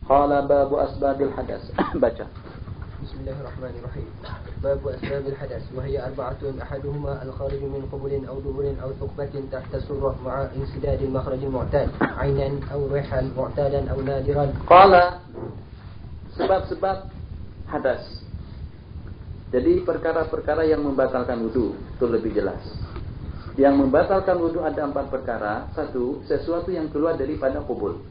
Qala babu asbabil hadas. Baca. Bismillahirrahmanirrahim. Babu asbabil hadas wa hiya arba'atun ahaduhuma al-kharij min qubulin aw duburin aw thuqbatin tahta surrah ma'a insidad al-makhraj al-mu'tad 'aynan aw rihan mu'tadan aw nadiran. Qala sebab-sebab hadas. Jadi perkara-perkara yang membatalkan wudu itu lebih jelas. Yang membatalkan wudu ada 4 perkara. 1, sesuatu yang keluar daripada kubul.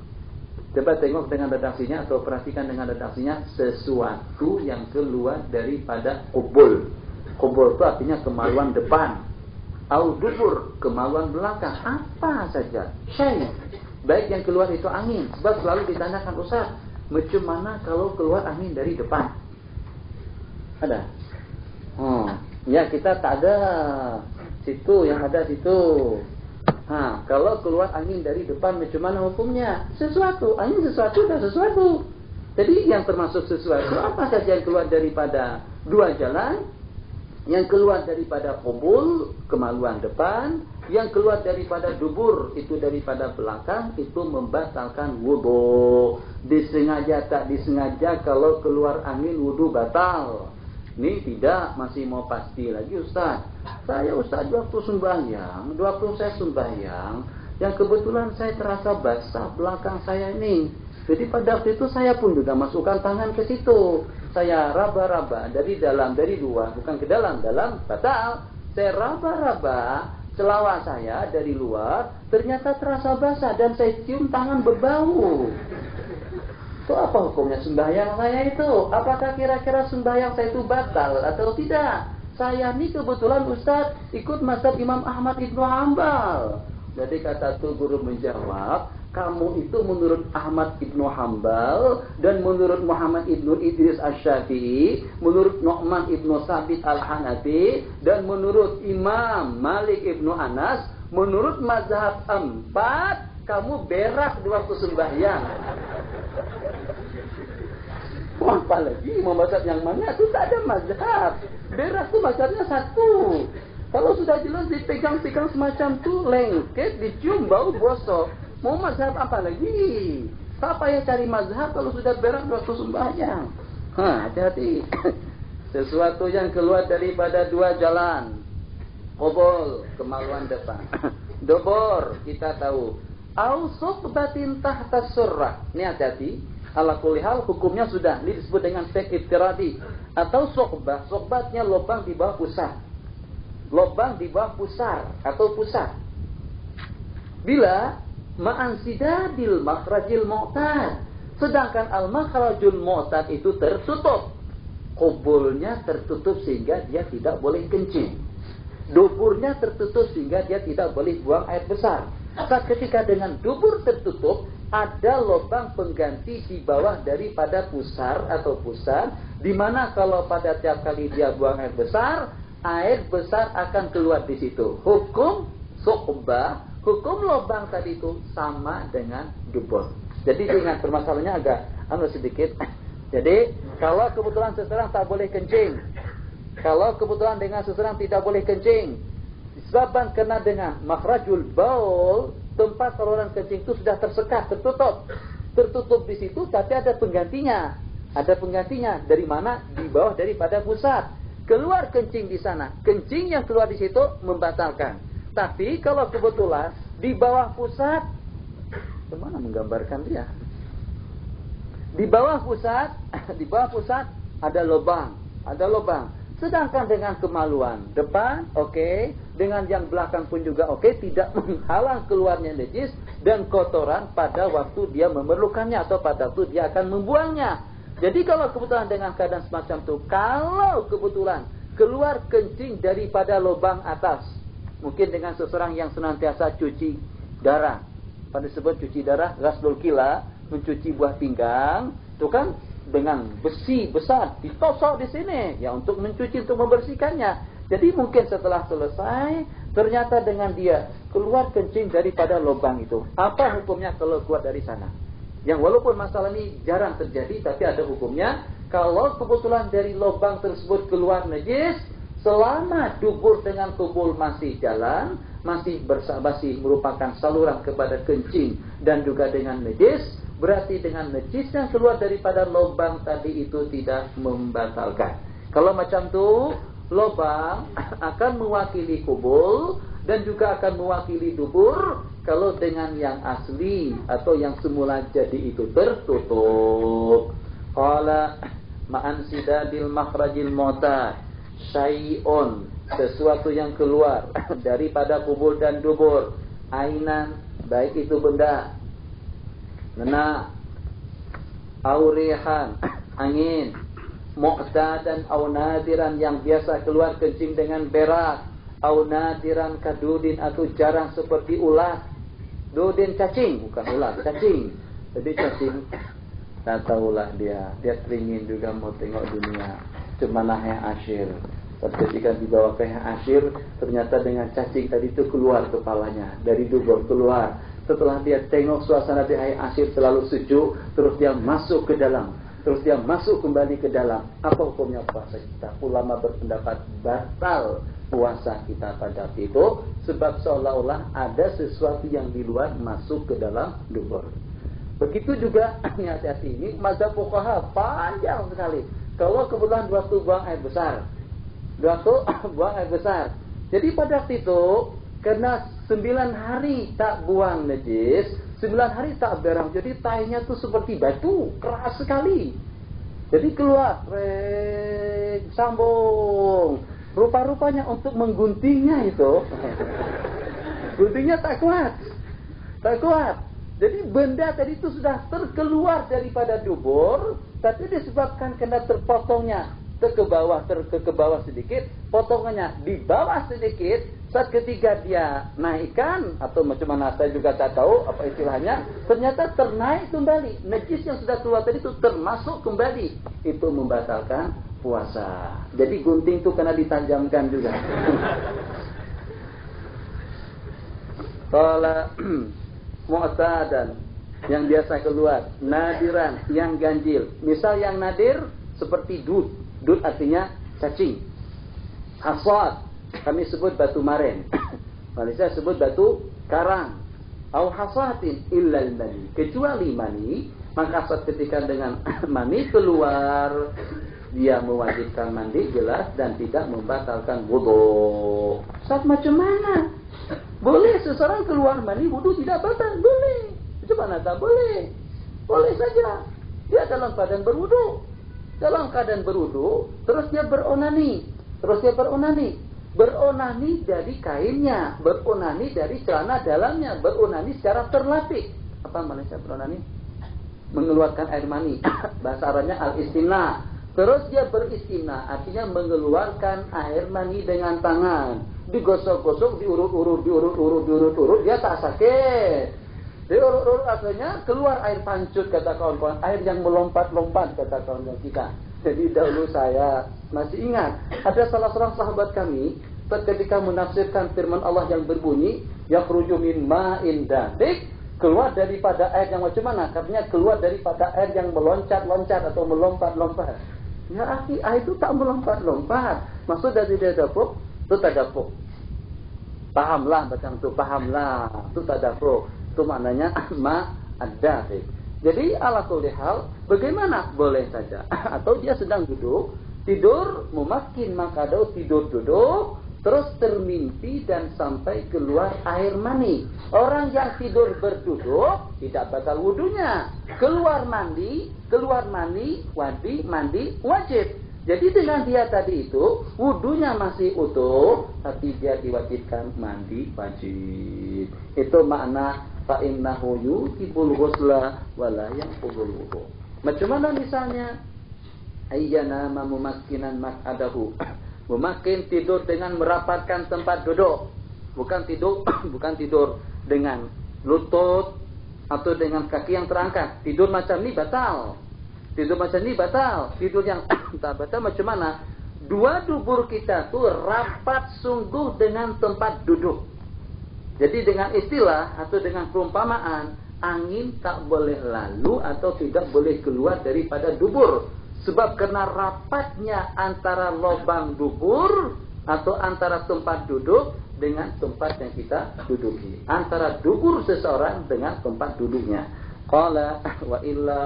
Coba tengok dengan redaksinya atau perhatikan dengan redaksinya, sesuatu yang keluar daripada kubul. Kubul itu artinya kemaluan depan. Au dubur, kemaluan belakang. Apa saja. Syai. Baik yang keluar itu angin. Sebab selalu ditanyakan, Ustaz, macam mana kalau keluar angin dari depan? Ada? Ya kita tak ada. Situ yang ada situ. Kalau keluar angin dari depan macam mana hukumnya? Sesuatu, angin sesuatu dan sesuatu. Jadi yang termasuk sesuatu apa saja yang keluar daripada 2 jalan, yang keluar daripada kubul, kemaluan depan, yang keluar daripada dubur, itu daripada belakang, itu membatalkan wudu. Disengaja tak disengaja kalau keluar angin wudu batal. Ini tidak, masih mau pasti lagi Ustaz. Saya Ustaz waktu sembahyang, waktu saya sembahyang, yang kebetulan saya terasa basah belakang saya ini. Jadi pada waktu itu saya pun juga masukkan tangan ke situ. Saya raba-raba dari dalam, dari luar, bukan ke dalam, batal. Saya raba-raba celana saya dari luar, ternyata terasa basah dan saya cium tangan berbau. Itu apa hukumnya sembahyang saya itu? Apakah kira-kira sembahyang saya itu batal atau tidak? Saya ini kebetulan Ustaz ikut mazhab Imam Ahmad Ibnu Hanbal. Jadi kata tu guru menjawab, kamu itu menurut Ahmad Ibnu Hanbal dan menurut Muhammad Ibnu Idris Asy-Syafi'i, menurut Nu'man Ibnu Sabit Al-Hanafi dan menurut Imam Malik Ibnu Anas, menurut mazhab 4, kamu berak di waktu sembahyang. Apalagi mau mazhab yang mana? Itu tak ada mazhab. Berak itu mazhabnya 1. Kalau sudah jelas dipegang-pegang semacam tu, lengket, dicium, bau, bosok. Mau mazhab apa lagi? Siapa yang cari mazhab kalau sudah berak di waktu sembahyang? Hati-hati. Sesuatu yang keluar daripada 2 jalan. Qubul, kemaluan depan. Dubur, kita tahu. Au suqbatin tahta surrah. Ini hati-hati. Ala kulli hal hukumnya sudah. Ini disebut dengan fiqh iftiradi. Atau suqbah. Suqbatnya lubang di bawah pusat. Lubang di bawah pusar atau pusat. Bila ma'ansidadil makhrajil mu'tad. Sedangkan al-makhrajul mu'tad itu tertutup. Kubulnya tertutup sehingga dia tidak boleh kencing. Duburnya tertutup sehingga dia tidak boleh buang air besar. Maka ketika dengan dubur tertutup, ada lubang pengganti di bawah daripada pusar atau pusat, di mana kalau pada tiap kali dia buang air besar akan keluar di situ. Hukum suqbah, hukum lubang tadi itu sama dengan dubur. Jadi ingat permasalahannya agak sedikit. Jadi kalau kebetulan seseorang tak boleh kencing, kalau kebetulan dengan seseorang tidak boleh kencing, disebabkan kena dengan makhrajul baul, tempat saluran kencing itu sudah tersekat, tertutup di situ, tapi ada penggantinya. Ada penggantinya dari mana? Di bawah daripada pusat. Keluar kencing di sana, kencing yang keluar di situ membatalkan. Tapi kalau kebetulan di bawah pusat, bagaimana menggambarkan dia? Di bawah pusat ada lubang. Sedangkan dengan kemaluan depan, oke, dengan yang belakang pun juga oke, tidak menghalang keluarnya najis dan kotoran pada waktu dia memerlukannya atau pada waktu dia akan membuangnya. Jadi kalau kebetulan dengan keadaan semacam itu, kalau kebetulan keluar kencing daripada lubang atas, mungkin dengan seseorang yang senantiasa cuci darah, pada disebut cuci darah, ghaslul kila, mencuci buah pinggang, itu kan dengan besi besar ditosok di sini ya untuk mencuci, untuk membersihkannya. Jadi mungkin setelah selesai ternyata dengan dia keluar kencing daripada lubang itu. Apa hukumnya kalau keluar dari sana? Yang walaupun masalah ini jarang terjadi, tapi ada hukumnya. Kalau kebetulan dari lubang tersebut keluar najis, selama dubur dengan kubul masih jalan, masih merupakan saluran kepada kencing dan juga dengan najis, berarti dengan najis yang keluar daripada lubang tadi itu tidak membatalkan. Kalau macam tu, lubang akan mewakili kubul dan juga akan mewakili dubur kalau dengan yang asli atau yang semula jadi itu tertutup. Qala ma'an sidadil makhrajil mu'tad syai'un, sesuatu yang keluar daripada kubul dan dubur, ainan, baik itu benda, nena, aurihan, angin, mu'tadan au nadiran, yang biasa keluar kencing dengan berak, au nadiran kadudin, atau jarang seperti ulat. Dudin cacing, bukan ulat, cacing. Jadi cacing, tak tahulah dia teringin juga mau tengok dunia. Cuma nahya asyir. Ketika dibawa ke asyir, ternyata dengan cacing tadi itu keluar kepalanya dari dubur keluar. Setelah dia tengok suasana di air asyir selalu sejuk, terus dia masuk ke dalam, terus dia masuk kembali ke dalam. Apa hukumnya puasa kita? Ulama berpendapat batal puasa kita pada itu, sebab seolah-olah ada sesuatu yang di luar masuk ke dalam dubur. Begitu juga hati-hati ini mazhab fuqaha panjang sekali. Kalau kebetulan waktu buang air besar, buang air besar. Jadi pada waktu itu karena 9 hari tak buang najis, 9 hari tak berang, jadi tainya tuh seperti batu, keras sekali. Jadi keluar, sambung. Rupa-rupanya untuk mengguntingnya itu, guntingnya tak kuat. Jadi benda tadi itu sudah terkeluar daripada dubur, tapi disebabkan kena terpotongnya ke bawah sedikit, potongannya di bawah sedikit. Saat ketika dia naikkan atau macam mana saya juga tak tahu apa istilahnya, ternyata ternaik kembali. Najis yang sudah keluar tadi itu termasuk kembali, itu membatalkan puasa. Jadi gunting itu kena ditajamkan juga. Kalau mu'tadan, yang biasa keluar, nadiran, yang ganjil. Misal yang nadir seperti dud artinya cacing. Hasad, kami sebut batu maren. Malaysia sebut batu karang. Au hasatin illal mani, kecuali mani. Maka saat ketika dengan mani keluar, dia mewajibkan mandi jelas dan tidak membatalkan wudu. Saat macam mana? Boleh seseorang keluar mani wudu tidak batal? Boleh. Coba nata boleh. Boleh saja. Dia dalam keadaan berwudu. Terus dia beronani. Beronani dari kainnya, beronani dari celana dalamnya, beronani secara terlatih. Apa Malaysia beronani? Mengeluarkan air mani. Bahasa Arabnya al-istimna. Terus dia beristimna, artinya mengeluarkan air mani dengan tangan. Digosok-gosok, diurut-urut, dia tak sakit. Diurut-urut akhirnya keluar air pancut, kata kawan-kawan. Air yang melompat-lompat, kata kawan-kawan kita. Jadi dahulu saya masih ingat, ada salah seorang sahabat kami, ketika menafsirkan firman Allah yang berbunyi, yakhruju min ma'in dafiq, keluar daripada air yang macam mana? Katanya keluar daripada air yang meloncat-loncat atau melompat-lompat. Ya akhi, air itu tak melompat-lompat. Maksud dari dia dapuk, itu tak dapuk. Pahamlah macam tu, itu tak dapuk. Itu maknanya ma'ad-dafiq. Jadi ala kulli hal, bagaimana? Boleh saja. Atau dia sedang duduk, tidur, memakin maka ada tidur duduk, terus termimpi dan sampai keluar air mani. Orang yang tidur berduduk tidak batal wudunya. Keluar mani, mandi wajib. Jadi dengan dia tadi itu wudunya masih utuh, tapi dia diwajibkan mandi wajib. Itu makna fa innahu yutibul ghusla wala yanqudul wudu. Macam mana misalnya ayyana mumakkinan maq'adahu. Memakin tidur dengan merapatkan tempat duduk. Bukan tidur dengan lutut atau dengan kaki yang terangkat. Tidur macam ni batal. Tidur yang tak batal macam mana? Dua dubur kita tu rapat sungguh dengan tempat duduk. Jadi dengan istilah atau dengan perumpamaan, angin tak boleh lalu atau tidak boleh keluar daripada dubur. Sebab karena rapatnya antara lubang dubur atau antara tempat duduk dengan tempat yang kita duduki. Antara dubur seseorang dengan tempat duduknya. Qala wa illa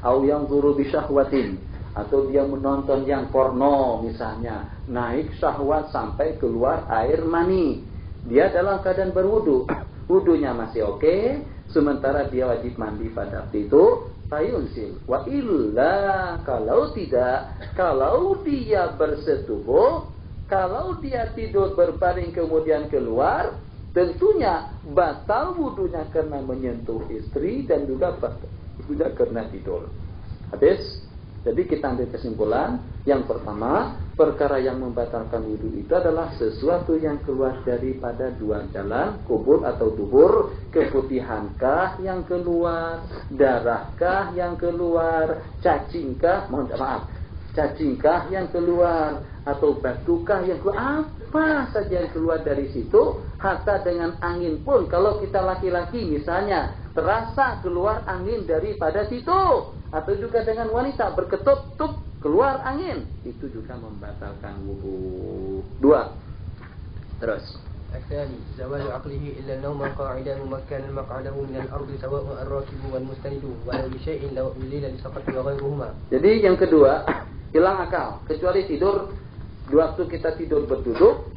au yanzuru bi syahwatin, atau dia menonton yang porno misalnya, naik syahwat sampai keluar air mani. Dia dalam keadaan berwudu, wudunya masih oke, sementara dia wajib mandi pada waktu itu, fayunsil. Wa illa, kalau tidak, kalau dia bersetubuh, kalau dia tidur berbaring kemudian keluar, tentunya batal wudunya karena menyentuh istri dan juga batal wudunya karena tidur. Habis. Jadi kita ambil kesimpulan. Yang pertama, perkara yang membatalkan wudu itu adalah sesuatu yang keluar daripada dua jalan, kubur atau dubur, keputihankah yang keluar, darahkah yang keluar, cacingkah, cacingkah yang keluar, atau batukah yang keluar, apa saja yang keluar dari situ. Hatta dengan angin pun, kalau kita laki-laki misalnya terasa keluar angin daripada situ, atau juga dengan wanita berketup-tup keluar angin, itu juga membatalkan wudu. 2. Terus. الثاني زوال عقله إلا النوم قاعدا ممكنا مقعده من الأرض سواء الراكب والمستند ولو بشيء لو أوليل لسقط وغيرهما. Jadi yang kedua, hilang akal kecuali tidur. Di waktu kita tidur berduduk,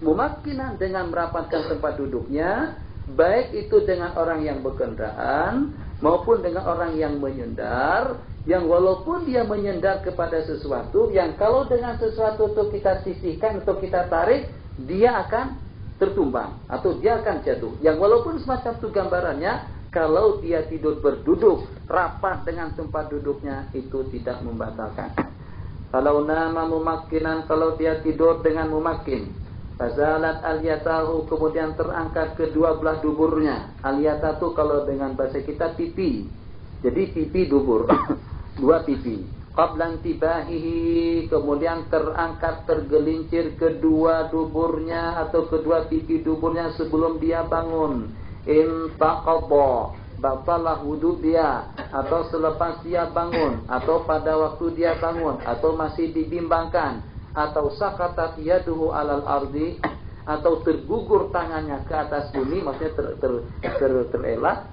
memakinan dengan merapatkan tempat duduknya, baik itu dengan orang yang berkendaraan maupun dengan orang yang menyendar, yang walaupun dia menyendar kepada sesuatu, yang kalau dengan sesuatu itu kita sisihkan atau kita tarik, dia akan tertumbang atau dia akan jatuh. Yang walaupun semacam itu gambarannya, kalau dia tidur berduduk rapat dengan tempat duduknya, itu tidak membatalkan. Kalau nama mumakkinan, kalau dia tidur dengan mumakkin, fazalat aliyatahu, kemudian terangkat kedua belah duburnya. Aliyatatu kalau dengan bahasa kita pipi. Jadi pipi dubur. Dua pipi. Qablan tibahihi, kemudian terangkat tergelincir kedua duburnya atau kedua pipi duburnya sebelum dia bangun. Intaqadha, batalah wudu dia, atau selepas dia bangun, atau pada waktu dia bangun, atau masih dibimbangkan, atau sakatat yaduhu alal ardi, atau tergugur tangannya ke atas bumi, maksudnya terelak.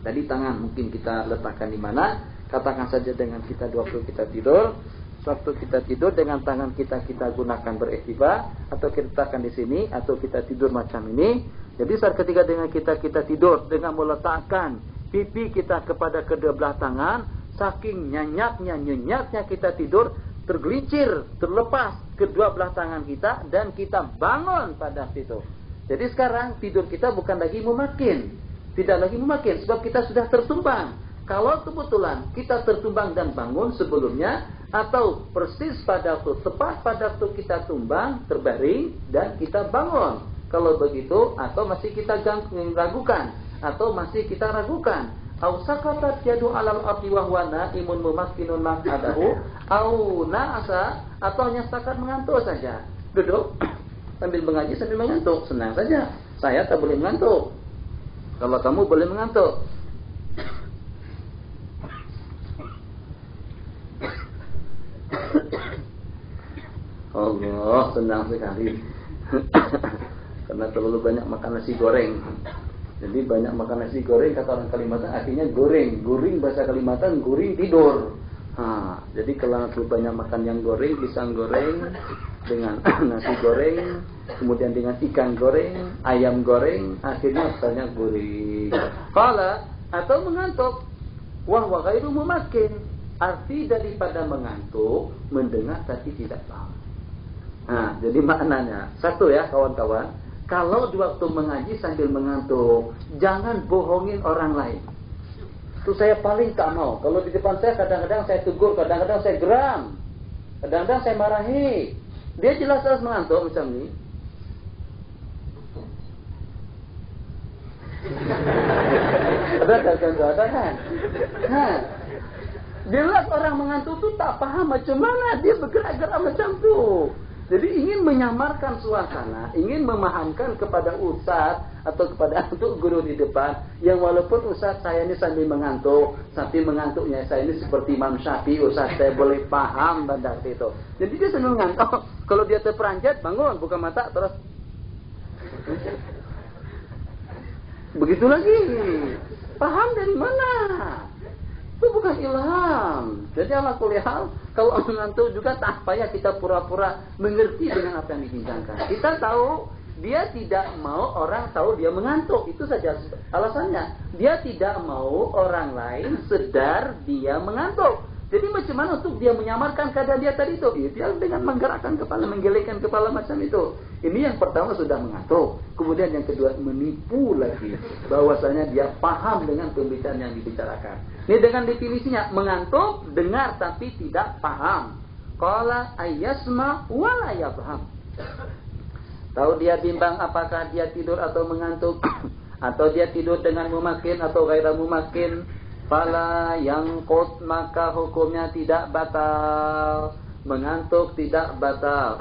Tadi tangan mungkin kita letakkan di mana? Katakan saja dengan kita waktu kita tidur. Waktu kita tidur dengan tangan kita gunakan beriktibar, atau kita letakkan di sini, atau kita tidur macam ini. Jadi saat ketika dengan kita tidur dengan meletakkan pipi kita kepada kedua belah tangan, saking nyenyapnya kita tidur, tergelincir, terlepas kedua belah tangan kita dan kita bangun pada situ. Jadi sekarang tidur kita bukan lagi memakin, tidak lagi memakin, sebab kita sudah tertumbang. Kalau kebetulan kita tertumbang dan bangun sebelumnya, atau persis pada waktu, tepat pada waktu kita tumbang, terbaring dan kita bangun. Kalau begitu, atau masih kita ragukan, atau masih kita ragukan, au sakatat yadu alal ardi wa huwa naimun mumakkinun maq'adahu, au na'asa, atau hanya setakat mengantuk saja. Duduk sambil mengaji sambil mengantuk, senang saja. Saya tak boleh mengantuk. Kalau kamu boleh mengantuk. Allah, senang sekali. Karena terlalu banyak makan nasi goreng. Jadi banyak makan nasi goreng, kata orang Kalimantan akhirnya goreng. Guring bahasa Kalimantan, guring tidur. Jadi kalau terlalu banyak makan yang goreng, pisang goreng dengan nasi goreng, kemudian dengan ikan goreng, ayam goreng, akhirnya banyak guring. Qala, atau mengantuk. Wa ghairu mumakkin. Arti daripada mengantuk, mendengar tapi tidak paham. Jadi maknanya satu ya kawan-kawan, kalau di waktu mengaji sambil mengantuk, jangan bohongin orang lain. Itu saya paling tak mau. Kalau di depan saya kadang-kadang saya tegur, kadang-kadang saya geram, kadang-kadang saya marahi. Dia jelas-jelas mengantuk macam ni. Ada kan? Jelas orang mengantuk itu tak paham macam mana dia bergerak-gerak macam tu. Jadi ingin menyamarkan suasana, ingin memahamkan kepada ustaz atau kepada untuk guru di depan, yang walaupun ustaz saya ini sambil mengantuk, tapi mengantuknya saya ini seperti Imam Syafi'i, ustaz saya boleh paham pada itu. Jadi dia sambil mengantuk, kalau dia terperanjat bangun, buka mata terus. Begitu lagi. Paham dari mana? Itu bukan ilham. Jadi ala kulli hal, kalau mengantuk juga tak payah kita pura-pura mengerti dengan apa yang dibincangkan. Kita tahu dia tidak mau orang tahu dia mengantuk. Itu saja alasannya. Dia tidak mau orang lain sedar dia mengantuk. Jadi macam mana untuk dia menyamarkan keadaan dia tadi itu? Dia dengan menggerakkan kepala, menggelengkan kepala macam itu. Ini yang pertama sudah mengantuk. Kemudian yang kedua menipu lagi. Bahwasanya dia paham dengan pembicaraan yang dibicarakan. Ini dengan definisinya. Mengantuk, dengar tapi tidak paham. Qala ayyasma wa la yafham. Tahu dia bimbang apakah dia tidur atau mengantuk. Atau dia tidur dengan mumakin atau gairah mumakin. Fala yang qut, maka hukumnya tidak batal. Mengantuk tidak batal.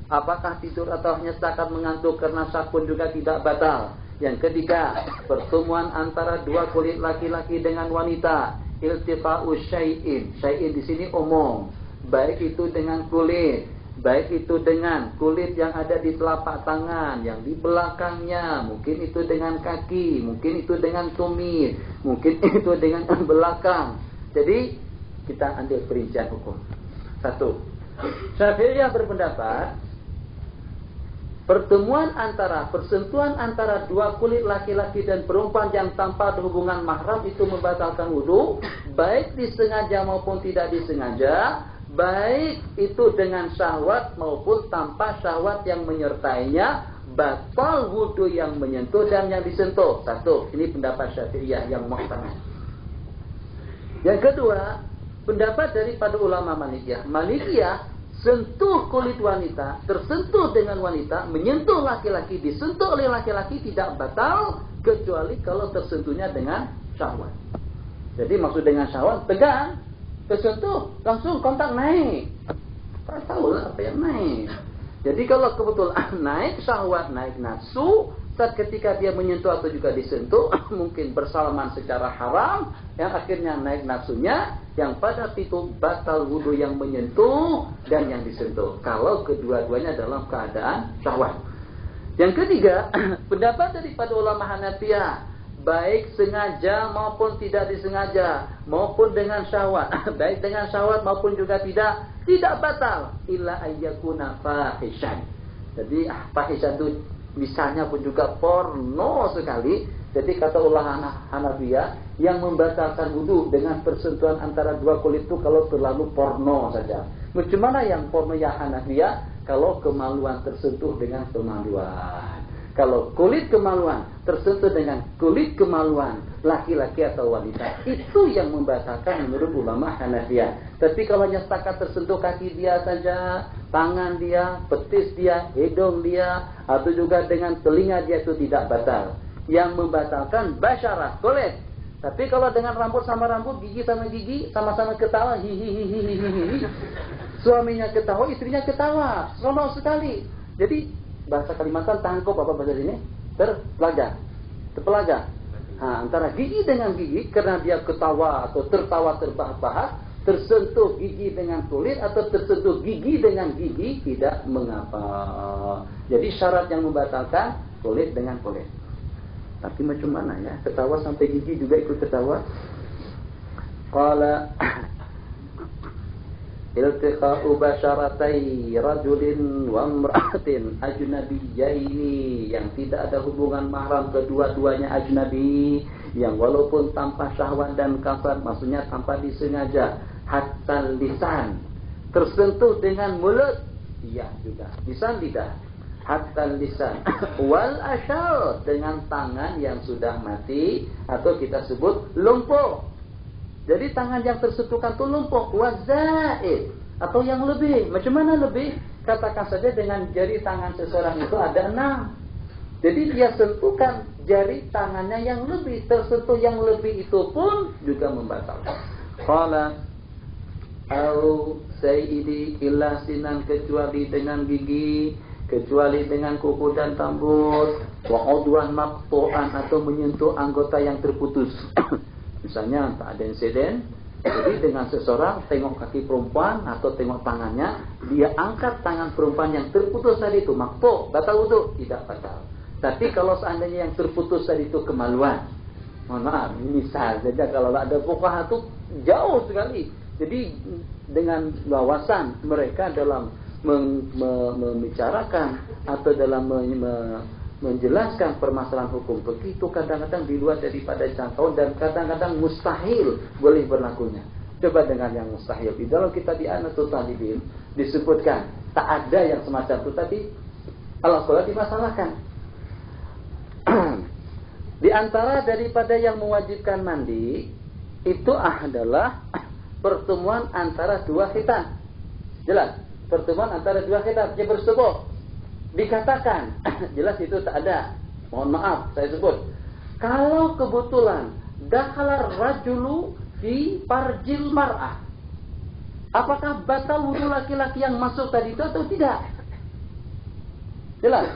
Apakah tidur atau hanya setakat mengantuk karena syak pun juga tidak batal. Yang ketiga, pertemuan antara dua kulit laki-laki dengan wanita. Iltifa'u syai'in. Syai'in di sini umum. Baik itu dengan kulit, baik itu dengan kulit yang ada di telapak tangan, yang di belakangnya, mungkin itu dengan kaki, mungkin itu dengan tumit, mungkin itu dengan belakang. Jadi kita ambil perincian hukum. Satu, Syafi'iyah berpendapat persentuhan antara dua kulit laki-laki dan perempuan yang tanpa ada hubungan mahram itu membatalkan wudu, baik disengaja maupun tidak disengaja. Baik itu dengan syahwat maupun tanpa syahwat yang menyertainya, batal wudu yang menyentuh dan yang disentuh. Satu, ini pendapat Syafi'iyah yang muhtamad. Yang kedua, pendapat daripada ulama Malikiyah. Malikiyah, sentuh kulit wanita, tersentuh dengan wanita, menyentuh laki-laki, disentuh oleh laki-laki tidak batal kecuali kalau tersentuhnya dengan syahwat. Jadi maksud dengan syahwat, tegang. Tersentuh, langsung kontak naik. Tak tahu lah apa yang naik. Jadi kalau kebetulan naik syahwat, naik nafsu, saat ketika dia menyentuh atau juga disentuh, mungkin bersalaman secara haram, yang akhirnya naik nafsunya, yang pada itu batal wudu yang menyentuh dan yang disentuh. Kalau kedua-duanya dalam keadaan syahwat. Yang ketiga, pendapat daripada ulama Hanafiyah, baik sengaja maupun tidak disengaja, maupun dengan syahwat, baik dengan syahwat maupun juga tidak batal illa ayyakuna fahishan. Jadi fahishan itu misalnya pun juga porno sekali. Jadi kata ulama Hanafiyah, yang membatalkan wudu dengan persentuhan antara dua kulit itu kalau terlalu porno saja. Macam mana yang porno ya Hanafiyah? Kalau kemaluan tersentuh dengan kemaluan. Kalau kulit kemaluan tersentuh dengan kulit kemaluan laki-laki atau wanita, itu yang membatalkan menurut ulama Hanafiyah. Tapi kalau hanya setakat tersentuh kaki dia saja, tangan dia, betis dia, hidung dia, atau juga dengan telinga dia, itu tidak batal. Yang membatalkan basyarah, kulit. Tapi kalau dengan rambut sama rambut, gigi sama gigi, sama-sama ketawa, hihihihihihi. Suaminya ketawa, istrinya ketawa, seronok sekali. Jadi bahasa Kalimantan tangkap apa bahasa ini? Terpelajar. Antara gigi dengan gigi karena dia ketawa atau tertawa terbahak-bahak, tersentuh gigi dengan kulit atau tersentuh gigi dengan gigi tidak mengapa. Jadi syarat yang membatalkan kulit dengan kulit. Tapi macam mana ya? Ketawa sampai gigi juga ikut ketawa. Qala iltiqa'u basyaratai rajulin wa imra'atin ajnabiyyaini, yang tidak ada hubungan mahram, kedua-duanya ajnabi, yang walaupun tanpa syahwat dan kasar, maksudnya tanpa disengaja, hatta lisan, tersentuh dengan mulut, iya juga, lisan lidah, hatta lisan, wal asyal, dengan tangan yang sudah mati atau kita sebut lumpuh. Jadi tangan yang tersentuhkan itu lumpuh, wazaid, atau yang lebih. Macam mana lebih? Katakan saja dengan jari tangan seseorang itu ada 6. Jadi dia sentuhkan jari tangannya yang lebih, tersentuh yang lebih itu pun juga membatalkan. Qala au sayyidi illa sinan, kecuali dengan gigi, kecuali dengan kuku dan rambut, wa udwan maqtu'an, atau menyentuh anggota yang terputus. Misalnya tak ada insiden, jadi dengan seseorang tengok kaki perempuan atau tengok tangannya, dia angkat tangan perempuan yang terputus tadi itu, makto, batal wudu, tidak batal. Tapi kalau seandainya yang terputus tadi itu kemaluan, Mohon maaf, misal saja kalau ada fuqaha itu jauh sekali. Jadi dengan wawasan mereka dalam membicarakan atau dalam menjelaskan permasalahan hukum fikih itu kadang-kadang di luar daripada jangkauan dan kadang-kadang mustahil boleh berlakunya. Coba dengan yang mustahil. Di dalam kitab I'anatul Talibin disebutkan tak ada yang semacam itu tadi. Al-Qalah dimasalahkan. Di antara daripada yang mewajibkan mandi itu adalah pertemuan antara dua khitan. Jelas, pertemuan antara dua khitan yang bersetubuh. Dikatakan jelas itu tak ada. Mohon maaf saya sebut. Kalau kebetulan dakhala rajulu fi farjil mar'ah, apakah batal wudu laki-laki yang masuk tadi itu atau tidak? Jelas.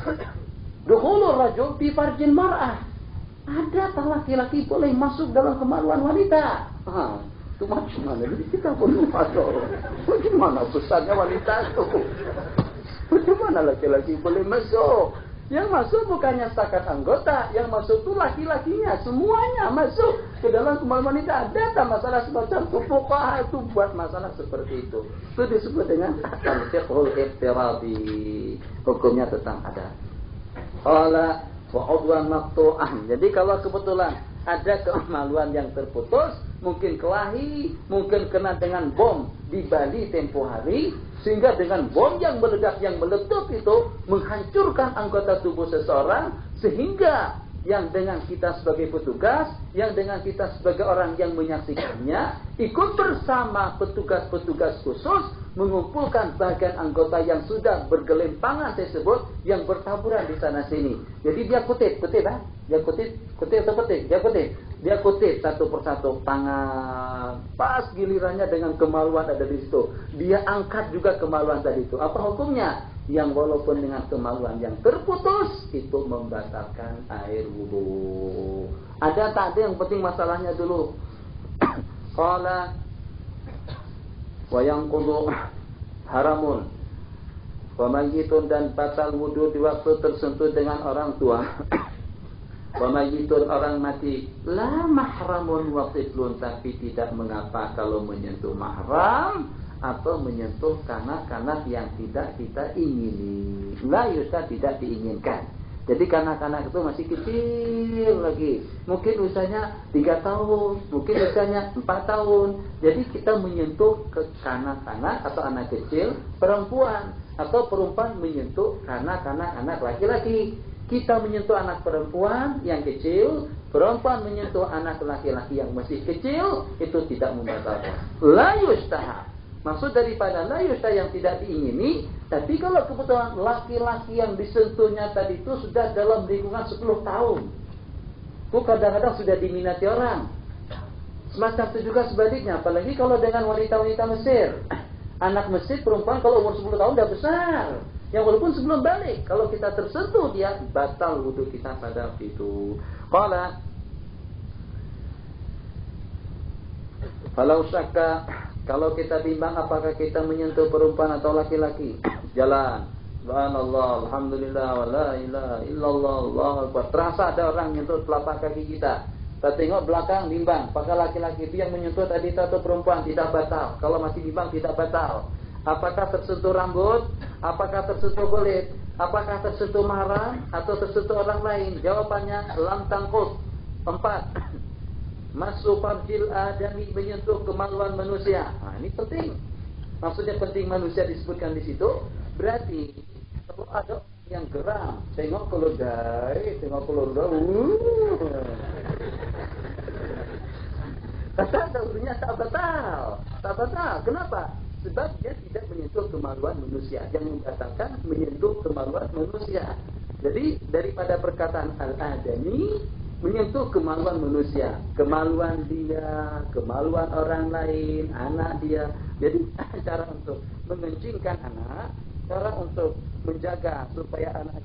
Dukhulur rajul fi farjil mar'ah. Ada tak laki-laki boleh masuk dalam kemaluan wanita? Itu macam mana? Jadi kita pun masuk. Bagaimana besarnya wanita itu? Bagaimana laki-laki boleh masuk? Yang masuk bukannya setakat anggota, yang masuk itu laki-lakinya, semuanya masuk ke dalam kemaluan wanita. Ada tak masalah semacam itu? Fuqaha itu buat masalah seperti itu. Itu disebut dengan al-fiqhul iftiradi. Hukumnya tetap ada. Qala wa udwan maqtu'an. Jadi kalau kebetulan ada kemaluan yang terputus, mungkin kelahi, mungkin kena dengan bom di Bali tempo hari, sehingga dengan bom yang meledak, yang meletup itu menghancurkan anggota tubuh seseorang, sehingga yang dengan kita sebagai petugas, yang dengan kita sebagai orang yang menyaksikannya, ikut bersama petugas-petugas khusus mengumpulkan bagian anggota yang sudah bergelimpangan tersebut, yang bertaburan di sana sini. Jadi dia kutip kan? Dia kutip atau petik? Dia kutip satu persatu tangan. Pas gilirannya dengan kemaluan ada di situ. Dia angkat juga kemaluan tadi itu. Apa hukumnya? Yang walaupun dengan kemaluan yang terputus itu membatalkan air wudu. Ada tak ada yang penting masalahnya dulu. Qala wa yanqudu haramun wa mayyitun, dan batal wudu di waktu tersentuh dengan orang tua. Wa mayyitun, orang mati, la mahramun wa tiflun, tapi tidak mengapa kalau menyentuh mahram atau menyentuh kanak-kanak yang tidak kita ingini. La yusah, tidak diinginkan. Jadi kanak-kanak itu masih kecil lagi. Mungkin usianya 3 tahun, mungkin usianya 4 tahun. Jadi kita menyentuh ke kanak-kanak atau anak kecil perempuan, atau perempuan menyentuh kanak-kanak anak laki-laki. Kita menyentuh anak perempuan yang kecil, perempuan menyentuh anak laki-laki yang masih kecil, itu tidak membatalkan. La yustah. Maksud daripada la yustah yang tidak diingini. Tapi kalau kebetulan laki-laki yang disentuhnya tadi itu sudah dalam lingkungan 10 tahun, itu kadang-kadang sudah diminati orang. Semacam itu juga sebaliknya. Apalagi kalau dengan wanita-wanita Mesir. Anak Mesir perempuan kalau umur 10 tahun sudah besar. Yang walaupun sebelum balik, kalau kita tersentuh dia, batal wudu kita pada waktu itu. Qala falau syakka, kalau kita bimbang apakah kita menyentuh perempuan atau laki-laki, jalan, subhanallah, alhamdulillah, wa la ilaha illallah, Allahu akbar. Terasa ada orang menyentuh telapak kaki kita. Kita tengok belakang, bimbang, apakah laki-laki itu yang menyentuh tadi atau perempuan, tidak batal. Kalau masih bimbang, tidak batal. Apakah tersentuh rambut, apakah tersentuh kulit, apakah tersentuh mahram atau tersentuh orang lain? Jawabannya lam tangkut. 4. Masuk farjil adami, menyentuh kemaluan manusia. Nah, ini penting. Maksudnya penting manusia disebutkan di situ. Berarti kalau ada yang geram, tengok keluarga, kata urunya tak batal. Kenapa? Sebab dia tidak menyentuh kemaluan manusia. Yang membatalkan menyentuh kemaluan manusia. Jadi daripada perkataan al-adami, menyentuh kemaluan manusia, kemaluan dia, kemaluan orang lain, anak dia. Jadi cara untuk mengencingkan anak, cara untuk menjaga supaya anak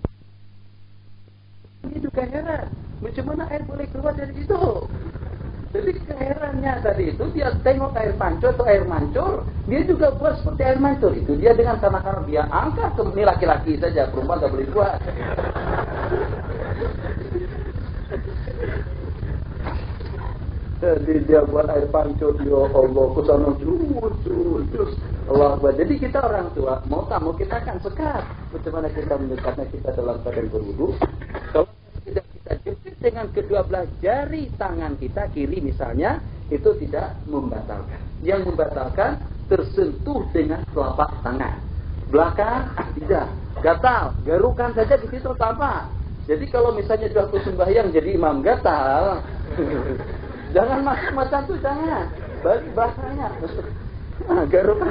ini juga heran, macam mana air boleh keluar dari situ. Jadi keherannya tadi itu, dia tengok air pancur atau air mancur, dia juga buat seperti air mancur itu. Dia dengan kanak-kanak dia angkat, ini laki-laki saja, perempuan tak boleh buat. Jadi dia buat air pancut, ya Allah, ke sana jus. Allah Akbar. Jadi kita orang tua, mau tak mau kita akan sekat. Bagaimana kita mendekatnya kita dalam keadaan berwudu. Kalau tidak kita jepit dengan kedua belah jari tangan kita, kiri misalnya, itu tidak membatalkan. Yang membatalkan tersentuh dengan telapak tangan. Belakang, tidak. Gatal, garukan saja di situ tanpa. Jadi kalau misalnya sudah sembahyang jadi imam gatal, jangan masuk macam itu, jangan. Balik belakangnya. Garukan.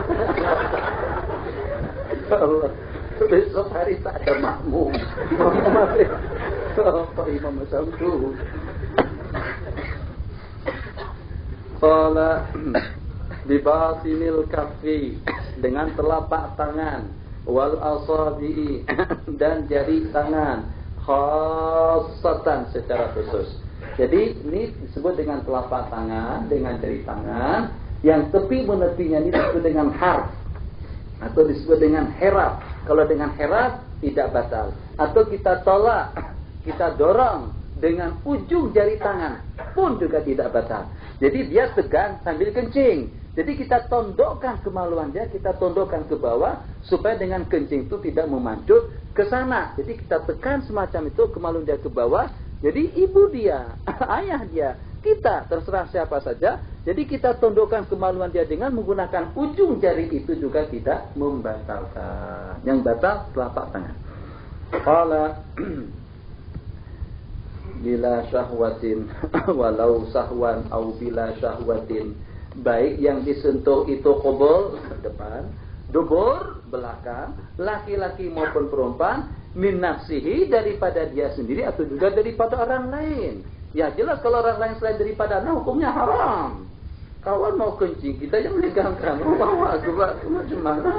Allah. Besok hari tak ada makmum. Apa imam macam itu? Qala bibatinil kaffi, dengan telapak tangan, wal asabi'i, dan jari tangan, khassatan secara khusus. Jadi ini disebut dengan telapak tangan, dengan jari tangan, yang tepi menepinya ini disebut dengan harf atau disebut dengan heraf. Kalau dengan heraf tidak batal. Atau kita tolak, kita dorong dengan ujung jari tangan pun juga tidak batal. Jadi dia tegang sambil kencing. Jadi kita tondokkan kemaluan dia, kita tondokkan ke bawah supaya dengan kencing itu tidak memancut ke sana. Jadi kita tekan semacam itu kemaluan dia ke bawah. Jadi ibu dia, ayah dia, kita terserah siapa saja. Jadi kita tondokkan kemaluan dia dengan menggunakan ujung jari itu juga tidak membatalkan. Yang batal telapak tangan. Qala bila syahwatin walau sahwan au bila syahwatin, baik yang disentuh itu qubul depan, dubur belakang, laki-laki maupun perempuan, min nafsihi daripada dia sendiri atau juga daripada orang lain. Ya jelas kalau orang lain selain daripada anak hukumnya haram. Kawan mau kencing kita yang megangkan, bawa macam mana?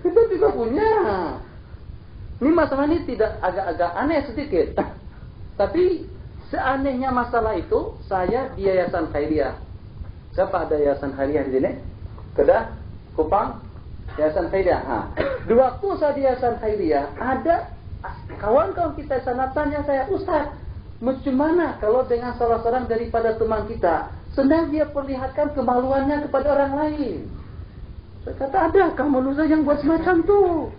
Kita juga punya. Ini masalah ini tidak agak-agak aneh sedikit. Tapi seanehnya masalah itu, saya di Yayasan Khairiyah. Siapa ada Yayasan Khairiyah di sini? Kedah, Kupang, Yayasan Khairiyah. Di waktu saya di Yayasan Khairiyah, ada kawan-kawan kita sana tanya saya, Ustaz, macam mana kalau dengan salah seorang daripada teman kita sedang dia perlihatkan kemaluannya kepada orang lain? Saya kata ada manusia yang buat semacam tu.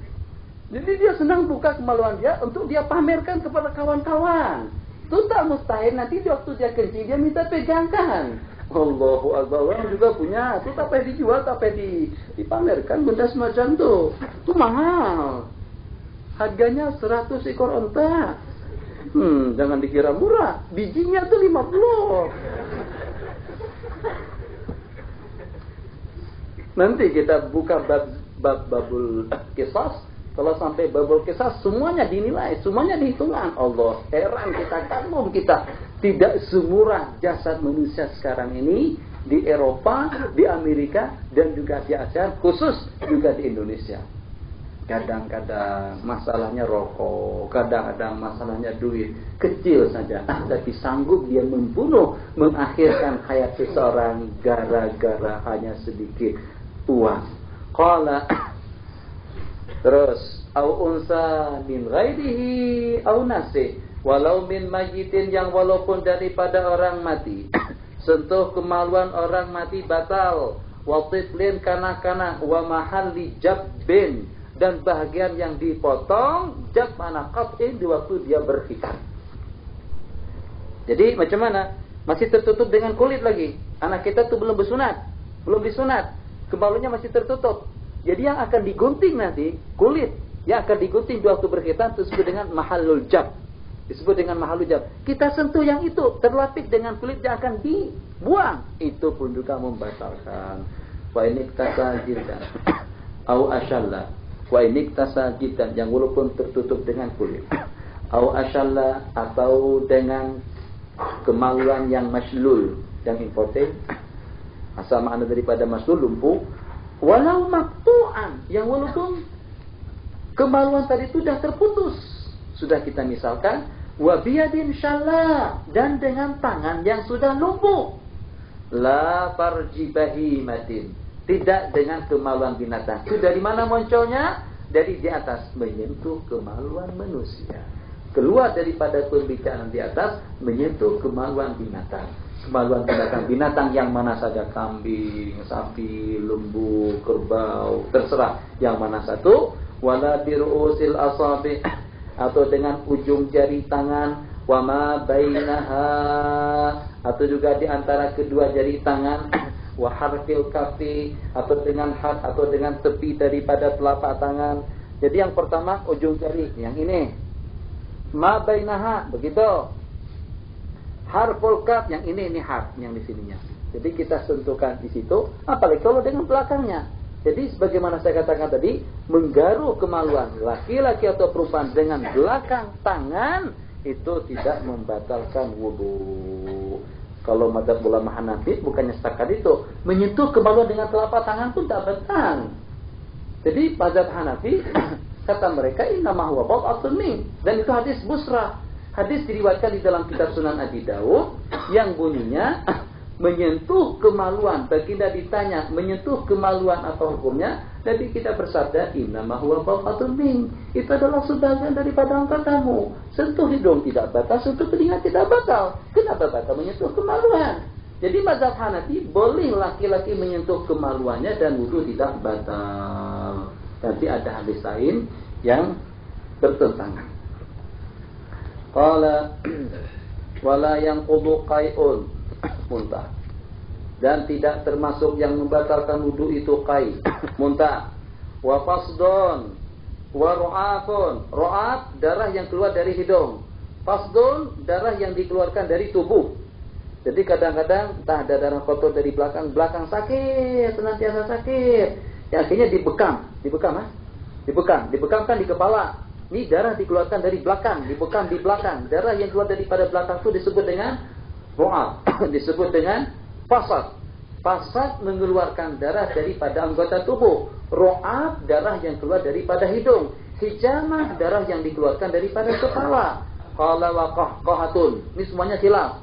Jadi dia senang buka kemaluan dia untuk dia pamerkan kepada kawan-kawan. Itu tak mustahil nanti di waktu dia kencing dia minta pegangkan. Allahu Akbar, orang juga punya. Itu tak payah dijual, tak payah dipamerkan benda semacam tu. Itu mahal. Harganya 100 ekor onta. Jangan dikira murah. Bijinya tuh 50. Nanti kita buka babul kisas. Kalau sampai babul kisas semuanya dinilai, semuanya dihitungkan. Allah, heran kita, kagum kita. Tidak semurah jasad manusia sekarang ini di Eropa, di Amerika, dan juga di Asia, khusus juga di Indonesia. Kadang-kadang masalahnya rokok, kadang-kadang masalahnya duit, kecil saja. Tapi sanggup dia membunuh, mengakhirkan hayat seseorang gara-gara hanya sedikit uang. Qala terus, au unsa min ghairihi au nasi, walau min mayitin, yang walaupun daripada orang mati. Sentuh kemaluan orang mati batal. Wa tiflin kanak-kanak, wa mahalli jabbin, dan bahagian yang dipotong, jab mana qat'in, di waktu dia berkhitan. Jadi macam mana? Masih tertutup dengan kulit lagi. Anak kita tuh belum bersunat, belum disunat, kemaluannya masih tertutup. Jadi yang akan digunting nanti kulit, yang akan digunting di waktu berkhitan disebut dengan mahallul jab. Disebut dengan mahallul jab. Kita sentuh yang itu, terlapik dengan kulit yang akan dibuang, itu pun juga membatalkan. Wa inik tasajildan au asyalla, wa inik tasajildan, yang walaupun tertutup dengan kulit, au asyalla, atau dengan kemaluan yang maslul, yang imported, asal makna daripada maslul, lumpuh. Walau maktu'an, yang walaupun kemaluan tadi itu sudah terputus, sudah kita misalkan, wa biyadin syalla, dan dengan tangan yang sudah lumpuh. La farji bahimatin, tidak dengan kemaluan binatang. Itu dari mana munculnya? Dari di atas, menyentuh kemaluan manusia. Keluar daripada pembicaraan di atas, menyentuh kemaluan binatang. Kemaluan tindakan binatang yang mana saja, kambing, sapi, lembu, kerbau, terserah yang mana satu. Wala biru'usil asabi' atau dengan ujung jari tangan, wa ma bainaha atau juga di antara kedua jari tangan, wa harfil kafi atau dengan had atau dengan tepi daripada telapak tangan. Jadi yang pertama ujung jari, yang ini. Ma bainaha, begitu. Harful kaf, yang ini harf yang di sininya. Jadi kita sentuhkan di situ, apalagi kalau dengan belakangnya. Jadi sebagaimana saya katakan tadi, menggaruh kemaluan laki-laki atau perempuan dengan belakang tangan itu tidak membatalkan wudu. Kalau mazhab ulama Hanafi bukannya setakat itu, menyentuh kemaluan dengan telapak tangan pun tak batal. Jadi mazhab Hanafi kata mereka innama huwa bad'atun min, dan itu hadis busrah. Hadis diriwayatkan di dalam kitab Sunan Abi Dawud yang bunyinya menyentuh kemaluan. Baginda ditanya menyentuh kemaluan apa hukumnya, Nabi kita bersabda innama huwa bad'atun min, itu adalah sebagian daripada angkatamu. Sentuh hidung tidak batal, sentuh telinga tidak batal. Kenapa batal menyentuh kemaluan? Jadi mazhab Hanafi boleh laki-laki menyentuh kemaluannya dan wudu tidak batal. Nanti ada hadis lain yang bertentangan. Qala wala yanqudu qai'un muntah, dan tidak termasuk yang membatalkan wudu itu qai' muntah, wa fasdun wa ru'afun, ru'af darah yang keluar dari hidung, fasdun darah yang dikeluarkan dari tubuh. Jadi kadang-kadang entah ada darah kotor dari belakang sakit, senantiasa sakit, ya akhirnya dibekamkan di kepala. Ini darah dikeluarkan dari belakang, dibekam di belakang. Darah yang keluar daripada belakang itu disebut dengan ru'af, disebut dengan fasad. Fasad mengeluarkan darah daripada anggota tubuh. Ru'af darah yang keluar daripada hidung. Hijamah darah yang dikeluarkan daripada kepala. Qala wa qahqahatun. Ini semuanya khilaf.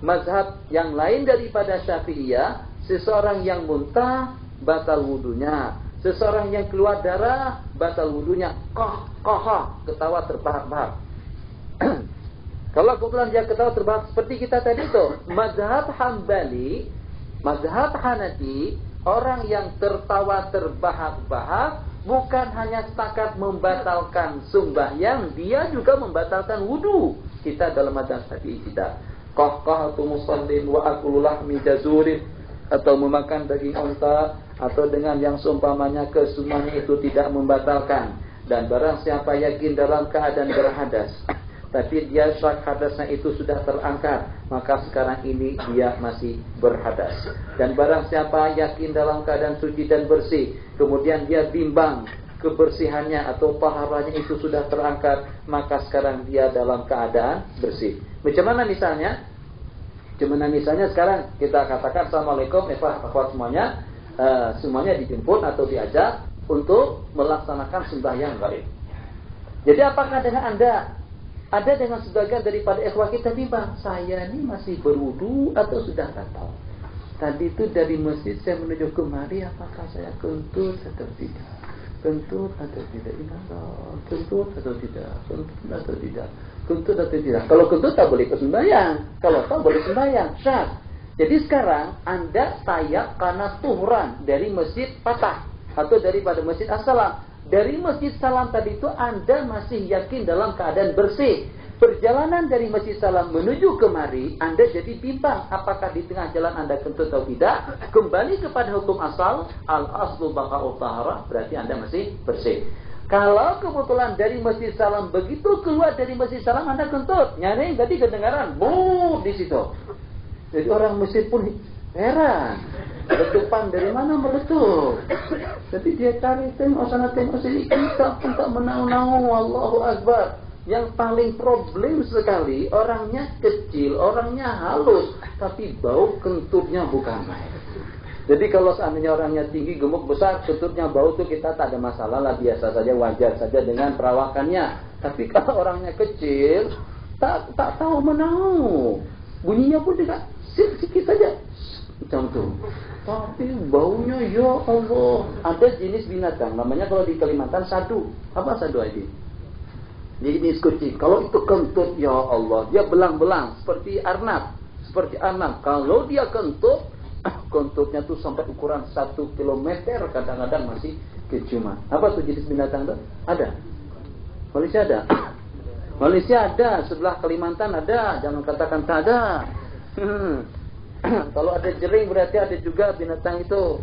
Mazhab yang lain daripada Syafi'iyah, seseorang yang muntah batal wudunya. Seseorang yang keluar darah batal wudunya. Qahqahah, ketawa terbahak-bahak. Kalau kebetulan dia ketawa terbahak seperti kita tadi itu, mazhab Hambali, mazhab Hanafi, orang yang tertawa terbahak-bahak bukan hanya setakat membatalkan sembahyang, dia juga membatalkan wudu. Kita dalam mazhab Syafi'i tidak. Qahqahatu musallin wa akulu lahmi jazurin, atau memakan daging unta, atau dengan yang seumpamanya kesemuanya itu tidak membatalkan. Dan barang siapa yakin dalam keadaan berhadas, tapi dia syak hadasnya itu sudah terangkat, maka sekarang ini dia masih berhadas. Dan barang siapa yakin dalam keadaan suci dan bersih, kemudian dia bimbang kebersihannya atau taharahnya itu sudah terangkat, maka sekarang dia dalam keadaan bersih. Macam mana misalnya? Sekarang kita katakan assalamualaikum, akhwat semuanya, semuanya dijemput atau diajak untuk melaksanakan sembahyang gaib. Jadi apakah dengan Anda ada dengan sebagian daripada ikhwah kita bimbang, saya ini masih berwudu atau sudah batal? Tadi itu dari masjid saya menuju kemari, apakah saya kentut atau tidak? Kentut atau tidak? Kentut atau tidak? Kentut atau tidak? Kentut atau tidak? Kalau kentut tak boleh sembahyang, kalau tak boleh sembahyang, syah. Jadi sekarang Anda tayab karena tuhran dari masjid Fatah atau daripada masjid As-Salam. Dari masjid Salam tadi itu Anda masih yakin dalam keadaan bersih. Perjalanan dari masjid Salam menuju kemari, Anda jadi bimbang apakah di tengah jalan Anda kentut atau tidak. Kembali kepada hukum asal, al-aslu baqa'ut taharah, berarti Anda masih bersih. Kalau kebetulan dari masjid Salam, begitu keluar dari masjid Salam Anda kentut, nyaring tadi kedengaran, buh di situ. Jadi orang masjid pun heran, letupan dari mana meletup? Jadi dia cari tengok sana tengok sini, kita pun tak menang-nang. Allahu Akbar. Yang paling problem sekali, orangnya kecil, orangnya halus, tapi bau kentutnya bukan main. Jadi kalau seandainya orangnya tinggi, gemuk, besar, kentutnya bau itu kita tak ada masalah lah, biasa saja, wajar saja dengan perawakannya. Tapi kalau orangnya kecil, tak tahu menau. Bunyinya pun tidak sedikit saja. Macam tu. Tapi baunya ya Allah. Ada jenis binatang, namanya kalau di Kalimantan sadu. Apa sadu ini? Jenis kucing. Kalau itu kentut ya Allah, dia belang-belang seperti arnab. seperti anak. Kalau dia kentut, kentutnya tuh sampai ukuran 1 kilometer, kadang-kadang masih keciuman. Apa tuh jenis binatang tuh? Ada. Malaysia ada. Malaysia ada, sebelah Kalimantan ada. Jangan katakan tak ada. Kalau ada jering berarti ada juga binatang itu.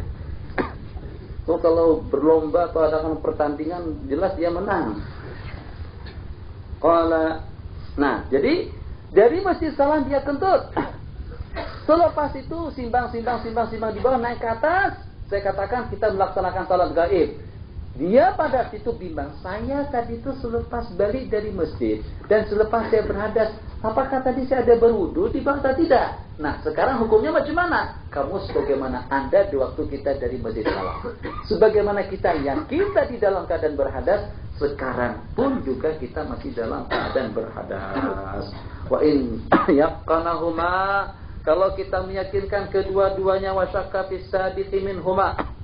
So, kalau berlomba atau ada pertandingan, jelas dia menang. Nah, jadi dari Masjid Salam dia kentut. Selepas itu simbang di bawah, naik ke atas. Saya katakan kita melaksanakan salat gaib. Dia pada situ bimbang. Saya tadi itu selepas balik dari masjid dan selepas saya berhadas, apakah tadi saya ada berwudu di bawah atau tidak? Nah, sekarang hukumnya macam mana? Kamu sebagaimana Anda di waktu kita dari Masjid Salam. Sebagaimana kita yakin tadi dalam keadaan berhadas, sekarang pun juga kita masih dalam keadaan berhadas. Wa in yaqanahuma, kalau kita meyakinkan kedua-duanya, wasyakka fis sabiqi minhuma,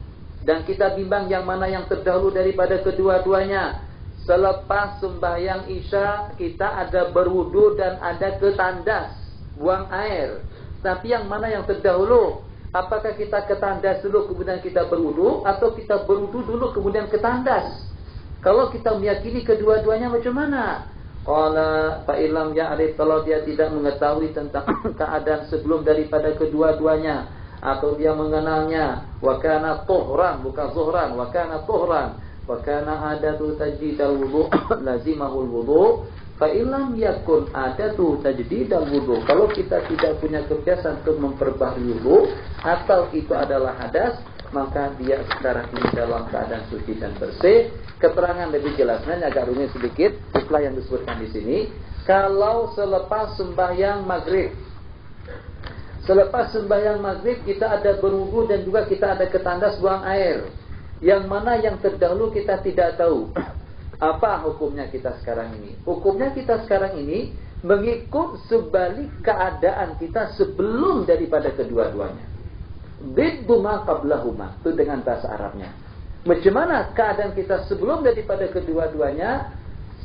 dan kita bimbang yang mana yang terdahulu daripada kedua-duanya. Selepas sembahyang Isya kita ada berwudu dan ada ketandas, buang air. Tapi yang mana yang terdahulu? Apakah kita ketandas dulu kemudian kita berwudu, atau kita berwudu dulu kemudian ketandas? Kalau kita meyakini kedua-duanya macam mana? Qala fa illam ya'rif, kalau dia tidak mengetahui tentang keadaan sebelum daripada kedua-duanya, atau dia mengenalnya, wa kana tuhran, bukan zuhran, wa kana tuhran, wa kana adatu tajdidal wudu lazimahul wudu, fa illam yakun adatu tajdidal wudu, kalau kita tidak punya kebiasaan untuk memperbaharui wudu atau itu adalah hadas, maka dia sekarang ini dalam keadaan suci dan bersih. Keterangan lebih jelasnya agak rumit sedikit setelah yang disebutkan di sini. Kalau selepas sembahyang maghrib, kita ada berwudu dan juga kita ada ketandas buang air. Yang mana yang terdahulu kita tidak tahu. Apa hukumnya kita sekarang ini? Hukumnya kita sekarang ini mengikut sebalik keadaan kita sebelum daripada kedua-duanya. Biddu ma qablahuma, itu dengan bahasa Arabnya. Macam mana keadaan kita sebelum daripada kedua-duanya?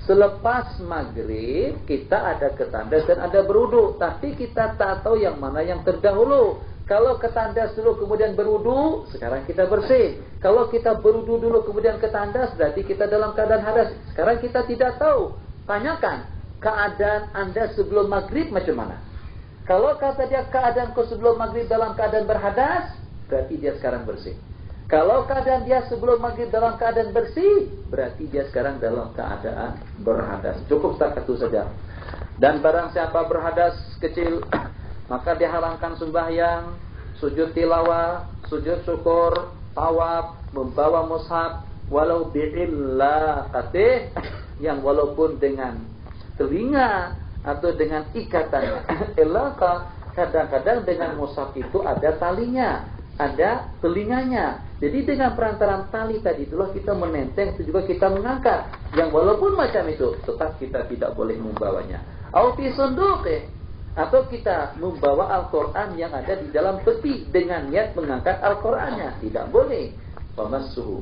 Selepas maghrib kita ada ketandas dan ada berwudu, tapi kita tak tahu yang mana yang terdahulu. Kalau ketandas dulu kemudian berwudu, sekarang kita bersih. Kalau kita berwudu dulu kemudian ketandas, berarti kita dalam keadaan hadas. Sekarang kita tidak tahu. Tanyakan keadaan Anda sebelum maghrib macam mana. Kalau kata dia keadaanku sebelum maghrib dalam keadaan berhadas, berarti dia sekarang bersih. Kalau keadaan dia sebelum maghrib dalam keadaan bersih, berarti dia sekarang dalam keadaan berhadas. Cukup setakat itu saja. Dan barang siapa berhadas kecil, maka diharamkan sembahyang, sujud tilawah, sujud syukur, tawaf, membawa mushaf, walau bi'illaqatih, yang walaupun dengan telinga atau dengan ikatan. Illaqah, kadang-kadang dengan mushaf itu ada talinya, ada telinganya. Jadi dengan perantaraan tali tadi itulah kita menenteng, itu juga kita mengangkat. Yang walaupun macam itu, tetap kita tidak boleh membawanya. Au fi sunduqih, atau kita membawa Al-Quran yang ada di dalam peti dengan niat mengangkat Al-Qurannya, tidak boleh. Famassuhu,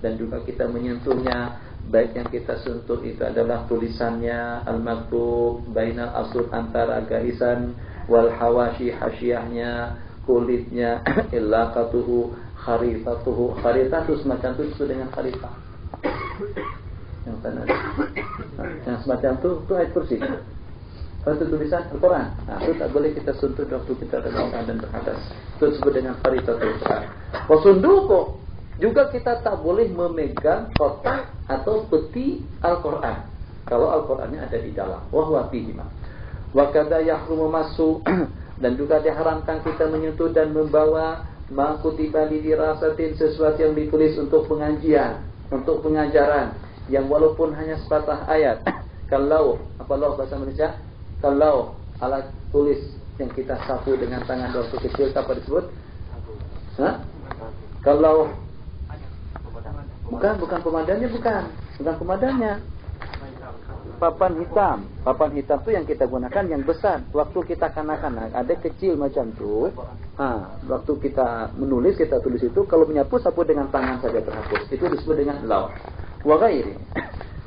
dan juga kita menyentuhnya, baik yang kita sentuh itu adalah tulisannya al-maktub bainal asud, antara garisan, wal hawashi, hasyahnya, kulitnya, illaqatuhu, kharitatuhu. Kharitatu semacam itu disebut dengan kharitah. Yang sana, yang semacam itu ayat kursi. Kalau itu tulisan Al-Quran, nah, itu tak boleh kita sentuh waktu kita dalam keadaan berhadas. Itu disebut dengan kharitatul Quran. Wasunduku, juga kita tak boleh memegang kotak atau peti Al-Quran kalau Al-Qurannya ada di dalam. Wahwa fihima. Wa kadza yahrumu masu, dan juga diharamkan kita menyentuh dan membawa ma'kutiba li dirasatin, sesuatu yang ditulis untuk pengajian, untuk pengajaran, yang walaupun hanya sepatah ayat. Kalau apa Allah bahasa Indonesia? Kalau alat tulis yang kita sapu dengan tangan waktu kecil, apa disebut? Hah? Kalau bukan pemadamnya, bukan pemadamnya. Papan hitam itu yang kita gunakan yang besar. Waktu kita kanak-kanak ada kecil macam tu. Waktu kita menulis, kita tulis itu, kalau menyapu sapu dengan tangan saja terhapus. Itu disebut dengan law. Wa ghairi.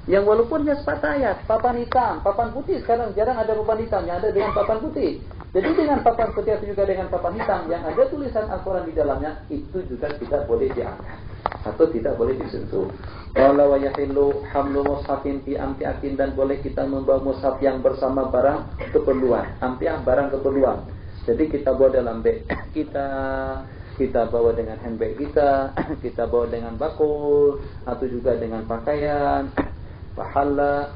Yang walaupun hanya sepatah ayat, papan hitam, papan putih, sekarang jarang ada papan hitam, yang ada dengan papan putih. Jadi dengan papan putih atau juga dengan papan hitam yang ada tulisan Al-Quran di dalamnya, itu juga tidak boleh diangkat atau tidak boleh disentuh. Wala wa yahillu hamlu mushafin fi amtiatin, dan boleh kita membawa mushaf yang bersama barang keperluan. Amtiah barang keperluan. Jadi kita bawa dalam bag kita bawa dengan handbag kita bawa dengan bakul atau juga dengan pakaian. Wahalla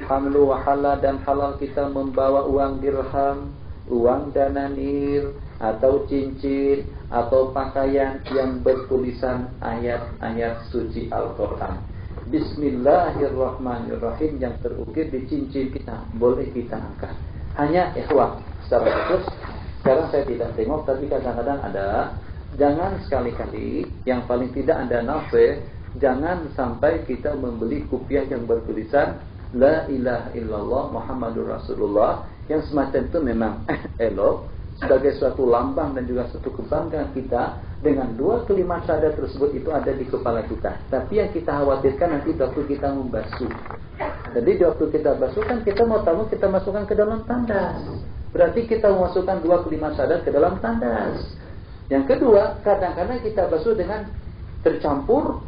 hamlu wahala, dan halal kita membawa uang dirham, uang dananir, atau cincin, atau pakaian yang bertulisan ayat-ayat suci Al-Quran. Bismillahirrahmanirrahim yang terukir di cincin kita, boleh kita angkat. Hanya ikhwah, secara khusus, sekarang saya tidak tengok, tapi kadang-kadang ada. Jangan sekali-kali, yang paling tidak ada nafsu, jangan sampai kita membeli kopiah yang bertulisan La ilaha illallah Muhammadur Rasulullah, yang semacam itu memang elok sebagai suatu lambang dan juga suatu kebanggaan kita. Dengan 2 kalimat syahadat tersebut itu ada di kepala kita. Tapi yang kita khawatirkan nanti waktu kita membasuh. Jadi di waktu kita basuh kan kita mau tahu kita masukkan ke dalam tandas. Berarti kita memasukkan 2 kalimat syahadat ke dalam tandas. Yang kedua, kadang-kadang kita basuh dengan tercampur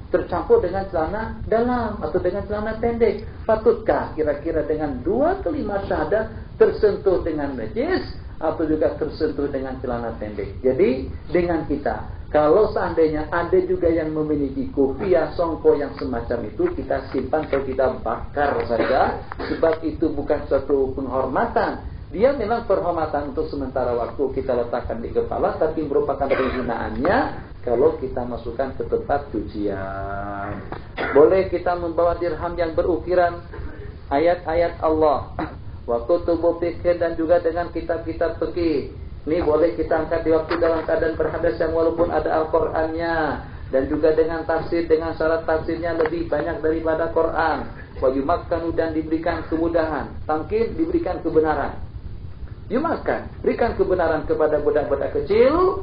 dengan celana dalam atau dengan celana pendek. Patutkah kira-kira dengan 2 kalimat syahadat tersentuh dengan najis atau juga tersentuh dengan celana pendek? Jadi dengan kita, kalau seandainya ada juga yang memiliki kopiah songko yang semacam itu, kita simpan atau kita bakar saja, sebab itu bukan suatu penghormatan. Dia memang penghormatan untuk sementara waktu kita letakkan di kepala, tapi merupakan penggunaannya kalau kita masukkan ke tempat cucian. Boleh kita membawa dirham yang berukiran ayat-ayat Allah, waktu tubuh fikir, dan juga dengan kitab-kitab fikih. Ini boleh kita angkat di waktu dalam keadaan berhadas yang walaupun ada Al-Qur'annya, dan juga dengan tafsir, dengan syarat tafsirnya lebih banyak daripada Quran. Wa yumakkanu, dan diberikan kemudahan. Tamkin, diberikan kebenaran. Yumakkan, berikan kebenaran kepada budak-budak kecil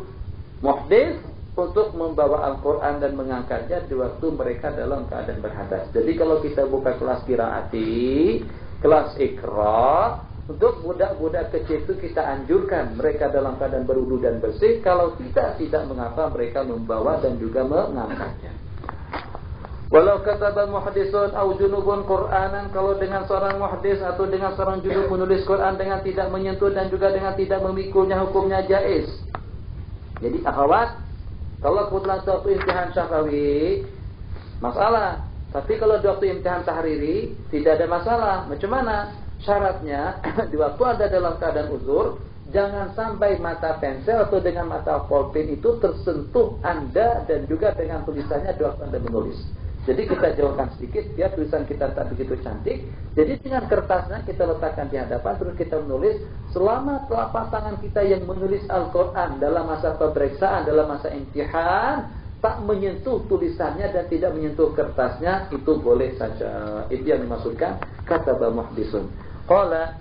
muhdits untuk membawa Al-Quran dan mengangkatnya di waktu mereka dalam keadaan berhadas. Jadi kalau kita buka kelas qiraati, kelas ikra, untuk budak-budak kecil itu kita anjurkan mereka dalam keadaan berwudu dan bersih. Kalau tidak mengapa mereka membawa dan juga mengangkatnya. Walau kataba muhdisun au junubun Qur'anan, kalau dengan seorang muhdis atau dengan seorang junub menulis Quran dengan tidak menyentuh dan juga dengan tidak memikulnya, hukumnya jaiz. Jadi akhwat, kalau kebetulan suatu imtihan syafawi masalah, tapi kalau di waktu imtihan tahriri tidak ada masalah. Macam mana? Syaratnya di waktu ada dalam keadaan uzur, jangan sampai mata pensel atau dengan mata pulpen itu tersentuh Anda dan juga dengan tulisannya di waktu Anda menulis. Jadi kita jauhkan sedikit biar tulisan kita tak begitu cantik. Jadi dengan kertasnya kita letakkan di hadapan, terus kita menulis. Selama telapak tangan kita yang menulis Al-Quran dalam masa pemeriksaan, dalam masa imtihan, tak menyentuh tulisannya dan tidak menyentuh kertasnya, itu boleh saja. Itu yang dimaksudkan kataba muhdisun. Qala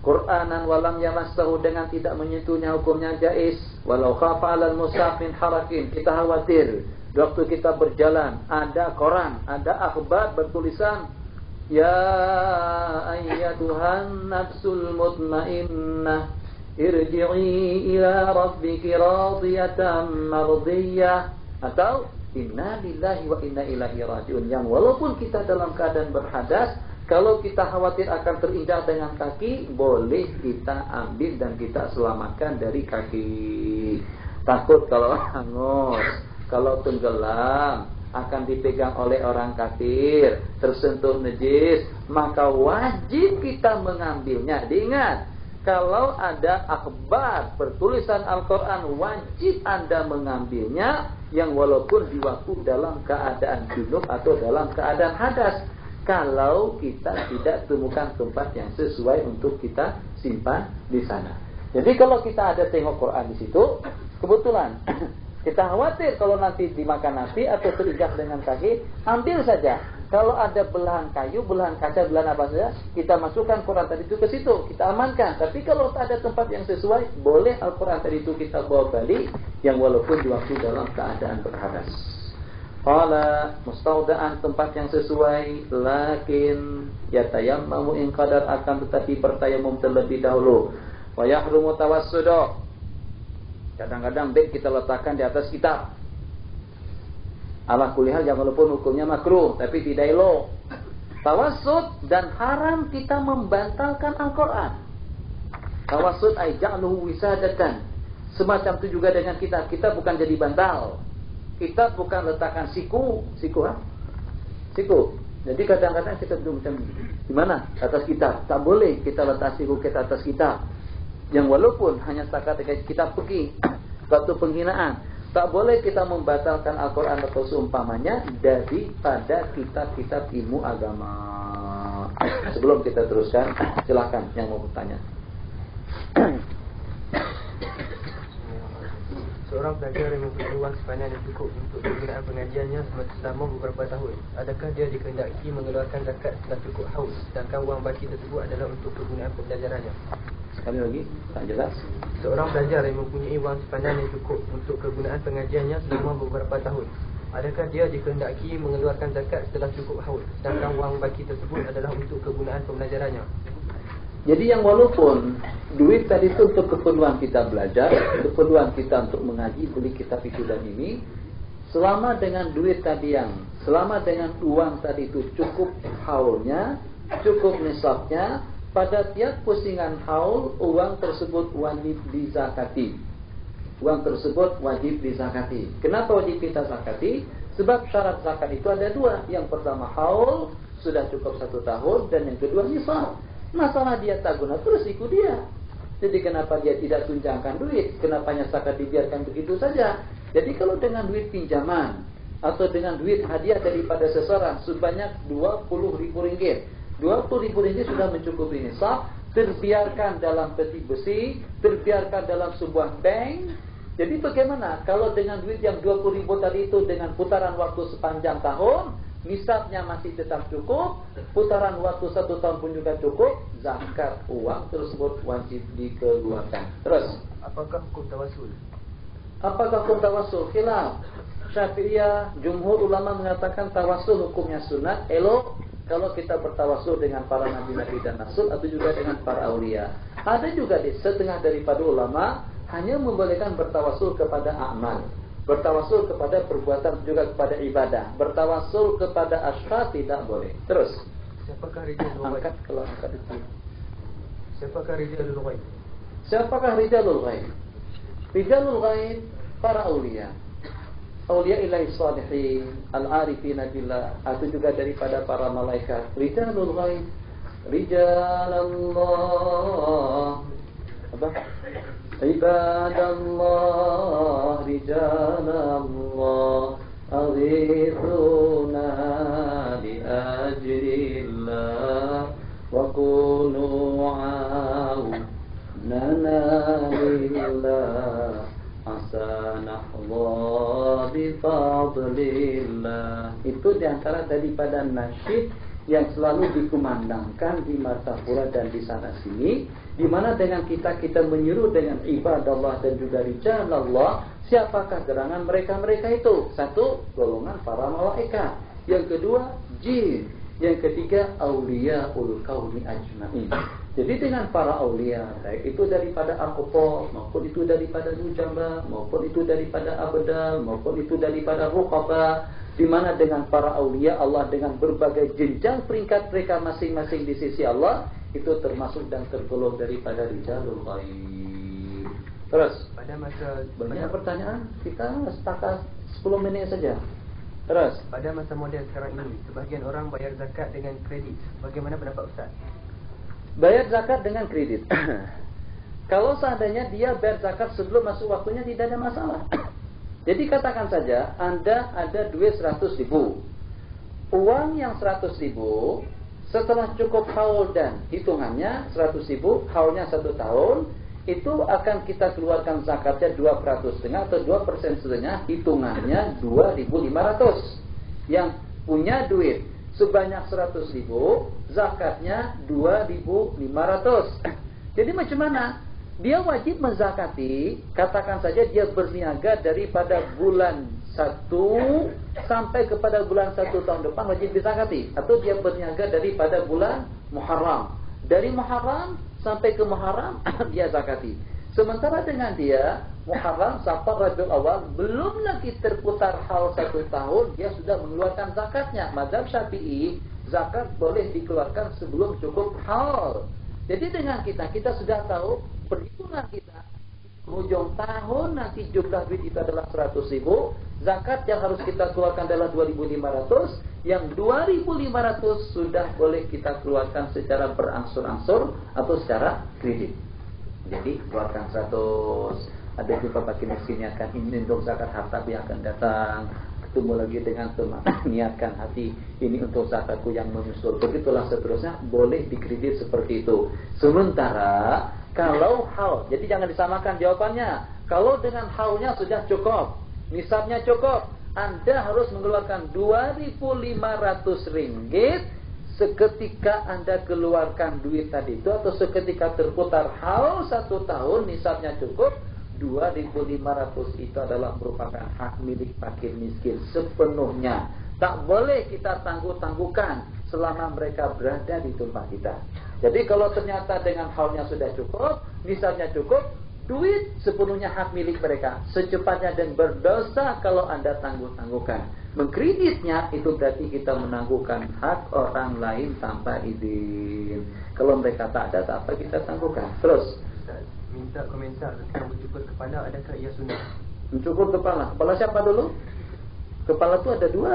Qur'anan walam yamassahu, dengan tidak menyentuhnya hukumnya jaiz. Walau khafa 'alal musafin harakin, kita khawatir waktu kita berjalan ada koran, ada akhbar bertulisan ya ayyatuhan nafsul mutmainnah irji'i ila rabbiki radiyatan mardiyah, atau inna lillahi wa inna ilaihi raji'un, yang walaupun kita dalam keadaan berhadas, kalau kita khawatir akan terinjak dengan kaki, boleh kita ambil dan kita selamatkan dari kaki. Takut kalau hangus, kalau tenggelam, akan dipegang oleh orang kafir, tersentuh najis, maka wajib kita mengambilnya. Diingat, kalau ada akhbar bertulisan Al-Quran, wajib Anda mengambilnya, yang walaupun di waktu dalam keadaan junub atau dalam keadaan hadas, kalau kita tidak temukan tempat yang sesuai untuk kita simpan di sana. Jadi kalau kita ada tengok Quran di situ, kebetulan kita khawatir kalau nanti dimakan nasi atau terinjak dengan kaki, ambil saja. Kalau ada belahan kayu, belahan kaca, belahan apa saja, kita masukkan Quran tadi itu ke situ, kita amankan. Tapi kalau tak ada tempat yang sesuai, boleh Al-Quran tadi itu kita bawa balik, yang walaupun di waktu dalam keadaan berhadas. Qala mustaudaan, tempat yang sesuai, lakin yatayammamu in qadar, akan tetapi bertayamum terlebih dahulu. Wa yahrumu tawassudu. Kadang-kadang bed kita letakkan di atas kitab. Ala kulli hal, walaupun hukumnya makruh tapi tidak elok. Tawassud dan haram kita membantalkan Al-Quran. Tawassud ay ja'luhu wisadatan. Semacam itu juga dengan kitab. Kita bukan jadi bantal. Kita bukan letakkan siku. Siku. Jadi kadang-kadang kita macam di mana? Atas kitab. Tak boleh kita letak siku kita atas kitab. Yang walaupun hanya setakat kitab pergi. Suatu penghinaan. Tak boleh kita membatalkan Al-Quran atau seumpamanya daripada kitab-kitab ilmu agama. Sebelum kita teruskan, silakan yang mau bertanya. Seorang pelajar yang mempunyai wang simpanan yang cukup untuk penggunaan pengajiannya selama beberapa tahun, adakah dia dikehendaki mengeluarkan zakat setelah cukup haul, sedangkan wang baki tersebut adalah untuk kegunaan pembelajarannya? Sekali lagi, tak jelas. Seorang pelajar yang mempunyai wang simpanan yang cukup untuk kegunaan pengajiannya selama beberapa tahun, adakah dia dikehendaki mengeluarkan zakat setelah cukup haul, sedangkan wang baki tersebut adalah untuk kegunaan pembelajarannya? Jadi yang walaupun duit tadi itu untuk keperluan kita belajar, keperluan kita untuk mengaji, beli kitab itu dan ini, selama dengan duit tadi selama dengan uang tadi itu cukup haulnya, cukup nisabnya, pada tiap pusingan haul, uang tersebut wajib dizakati. Uang tersebut wajib dizakati. Kenapa wajib kita zakati? Sebab syarat zakat itu ada dua. Yang pertama haul, sudah cukup 1 tahun, dan yang kedua nisab. Masalah dia tak guna terus ikut dia. Jadi kenapa dia tidak tunjangkan duit? Kenapa zakat dibiarkan begitu saja? Jadi kalau dengan duit pinjaman atau dengan duit hadiah daripada seseorang sebanyak 20.000 ringgit, 20.000 ringgit sudah mencukupi nisab, terbiarkan dalam peti besi, terbiarkan dalam sebuah bank. Jadi bagaimana kalau dengan duit yang 20.000 tadi itu dengan putaran waktu sepanjang tahun, nisabnya masih tetap cukup, putaran waktu 1 tahun pun juga cukup, zakat uang tersebut wajib dikeluarkan. Terus, apakah hukum tawassul? Apakah hukum tawassul? Khilaf. Syafi'iyah, jumhur ulama mengatakan tawassul hukumnya sunat, elok kalau kita bertawassul dengan para nabi-nabi dan rasul atau juga dengan para aulia. Ada juga setengah daripada ulama hanya membolehkan bertawassul kepada amal, bertawassul kepada perbuatan juga kepada ibadah. Bertawassul kepada asyraf tidak boleh. Terus. Siapakah rijalul ghaib? Angkat kalau angkat itu. Siapakah rijalul ghaib? Siapakah rijalul ghaib? Rijalul ghaib para aulia. Aulia ilahi salihin, al-arifina billah, atau juga daripada para malaikat. Rijalul ghaib, rijalallah. Apa? Ibadallah, rijalallah, aghithuna bi ajrillah wa kunu a'unana lillah asanahullah bi fadlillah. Itu diantara daripada nasyid yang selalu dikumandangkan di Martapura dan di sana sini, di mana dengan kita menyuruh dengan ibadah Allah dan juga rijalallah. Siapakah gerangan mereka itu? Satu, golongan para malaikat. Yang kedua, jin. Yang ketiga, auliyaul kauni ajma'in. Jadi dengan para aulia, baik itu daripada Aqtab, maupun itu daripada Nujaba, maupun itu daripada Abdal, maupun itu daripada Ruqaba, di mana dengan para aulia Allah dengan berbagai jenjang peringkat mereka masing-masing di sisi Allah, itu termasuk dan tergolong daripada rijalul ghaib. Terus, pada masa banyak pertanyaan, kita setakat 10 menit saja. Terus, pada masa moden sekarang ini, sebahagian orang bayar zakat dengan kredit. Bagaimana pendapat Ustaz? Bayar zakat dengan kredit. Kalau seandainya dia bayar zakat sebelum masuk waktunya, tidak ada masalah. Jadi katakan saja Anda ada duit 100.000. Uang yang 100.000 setelah cukup haul dan hitungannya 100.000, haulnya 1 tahun, itu akan kita keluarkan zakatnya 2,5% atau 2% hitungannya 2.500. Yang punya duit sebanyak 100.000, zakatnya 2.500. Jadi macam mana? Dia wajib menzakati, katakan saja dia berniaga daripada bulan 1 sampai kepada bulan 1 tahun depan wajib dizakati. Atau dia berniaga daripada bulan Muharram. Dari Muharram sampai ke Muharram dia zakati. Sementara dengan dia Muharram, Safar, Rabiul Awal belum lagi terputar haul 1 tahun, dia sudah mengeluarkan zakatnya. Mazhab Syafi'i, zakat boleh dikeluarkan sebelum cukup haul. Jadi dengan kita sudah tahu perhitungan kita ujung tahun nanti jumlah duit itu adalah 100.000, zakat yang harus kita keluarkan adalah 2.500, yang 2.500 sudah boleh kita keluarkan secara berangsur-angsur atau secara kredit. Jadi keluarkan 100, ada juga bagi miskin niatkan ini untuk zakat harta yang akan datang, ketemu lagi dengan teman niatkan hati ini untuk zakatku yang menyusul, begitulah seterusnya, boleh dikredit seperti itu. Sementara kalau haul, jadi jangan disamakan jawabannya. Kalau dengan haulnya sudah cukup, nisabnya cukup, Anda harus mengeluarkan 2.500 ringgit seketika Anda keluarkan duit tadi itu, atau seketika terputar haul 1 tahun, nisabnya cukup. 2.500 itu adalah merupakan hak milik fakir miskin sepenuhnya. Tak boleh kita tangguh-tangguhkan selama mereka berada di tumpah kita. Jadi kalau ternyata dengan haulnya sudah cukup, nisabnya cukup, duit sepenuhnya hak milik mereka. Secepatnya, dan berdosa kalau Anda tangguh-tangguhkan. Mengkreditnya itu berarti kita menangguhkan hak orang lain tanpa izin. Kalau mereka tak ada, tak apa kita tangguhkan. Terus minta komentar tentang mencukur kepala, adakah ia sunnah? Mencukur kepala. Kepala siapa dulu? Kepala itu ada 2.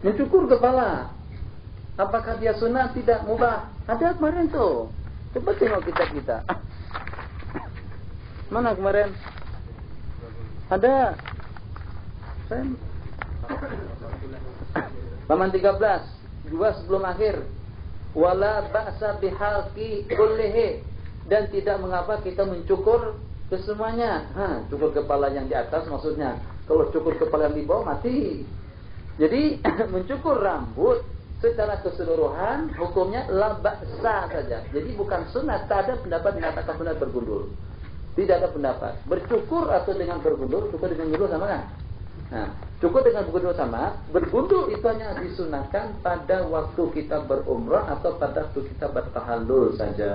Mencukur kepala, apakah dia sunnah? Tidak, mubah. Ada kemarin tuh. Coba tengok kita. Mana kemarin? Ada. Halaman 13, 2 sebelum akhir. Wala ba'sa bihalqi kullihi, dan tidak mengapa kita mencukur kesemuanya. Cukur kepala yang di atas maksudnya. Kalau cukur kepala yang di bawah mati. Jadi mencukur rambut secara keseluruhan hukumnya la ba'sa saja. Jadi bukan sunat. Tak ada pendapat mengatakan benar bergundul. Tidak ada pendapat. Bercukur atau dengan bergundul, cukur dengan gundul sama kan? Cukur dengan bergundul sama. Bergundul itu hanya disunahkan pada waktu kita berumrah atau pada waktu kita bertahallul saja.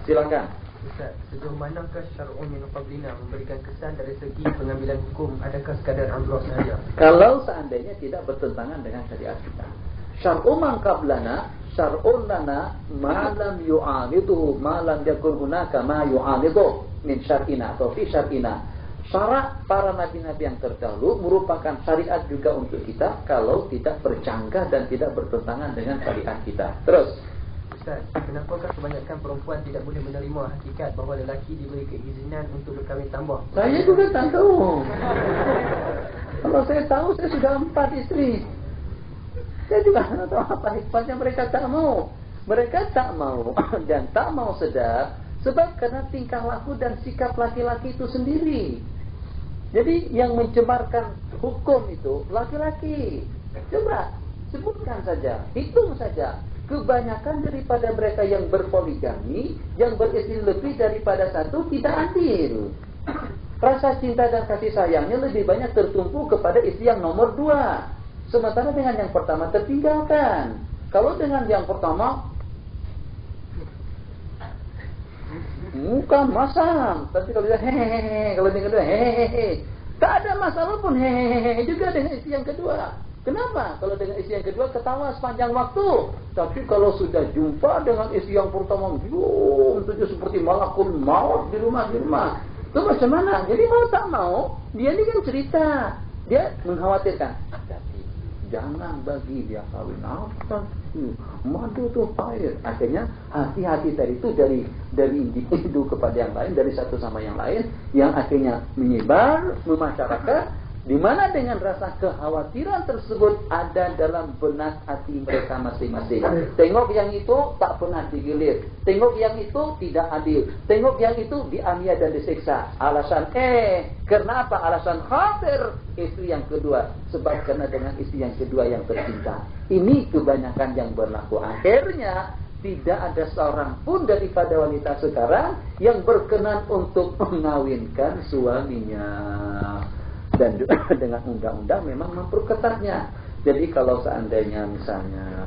Silakan. Ustaz, sejauh manakah syar'un min qablina memberikan kesan dari segi pengambilan hukum? Adakah sekadar amroh saja? Kalau seandainya tidak bertentangan dengan syariat kita. Syar'un man qablana, syar'un lana ma lam yu'aniduhu ma lam yakun hunaka ma yu'aniduhu min syar'ina atau fi syar'ina. Syarat para nabi-nabi yang terdahulu merupakan syariat juga untuk kita kalau tidak bercanggah dan tidak bertentangan dengan syariat kita. Terus, Ustaz, kenapakah kebanyakan perempuan tidak boleh menerima hakikat bahawa lelaki diberi keizinan untuk berkahwin tambah? Saya juga tak tahu. Kalau saya tahu, saya sudah 4 istri. Saya juga tak tahu apa hikmahnya. Mereka tak mau. Mereka tak mau dan tak mau sedar, sebab karena tingkah laku dan sikap laki-laki itu sendiri. Jadi yang mencemarkan hukum itu laki-laki. Coba sebutkan saja, hitung saja. Kebanyakan daripada mereka yang berpoligami, yang beristri lebih daripada 1, tidak adil. Rasa cinta dan kasih sayangnya lebih banyak tertumpu kepada istri yang nomor 2. Sementara dengan yang pertama tertinggalkan. Kalau dengan yang pertama bukan masam, tapi kalau dia hehehe, kalau dengan kedua hehehe, tak ada masalah pun hehehe juga dengan istri yang kedua. Kenapa? Kalau dengan istri yang kedua ketawa sepanjang waktu, tapi kalau sudah jumpa dengan istri yang pertama, itu seperti malakul maut di rumah. Itu macam mana? Jadi mau tak mau, dia ini kan cerita, dia mengkhawatirkan. Jangan bagi dia kawin apa madu tu pahit. Akhirnya hati-hati tadi itu dari individu kepada yang lain, dari satu sama yang lain, yang akhirnya menyebar memasyarakat, di mana dengan rasa kekhawatiran tersebut ada dalam benak hati mereka masing-masing. Tengok yang itu tak pernah digilir, tengok yang itu tidak adil, tengok yang itu dianiaya dan disiksa. Alasan karena apa? Alasan khawatir istri yang kedua, sebab karena dengan istri yang kedua yang tercinta. Ini kebanyakan yang berlaku. Akhirnya tidak ada seorang pun daripada wanita sekarang yang berkenan untuk mengawinkan suaminya. Dan juga dengan undang-undang memang memperketatnya. Jadi kalau seandainya misalnya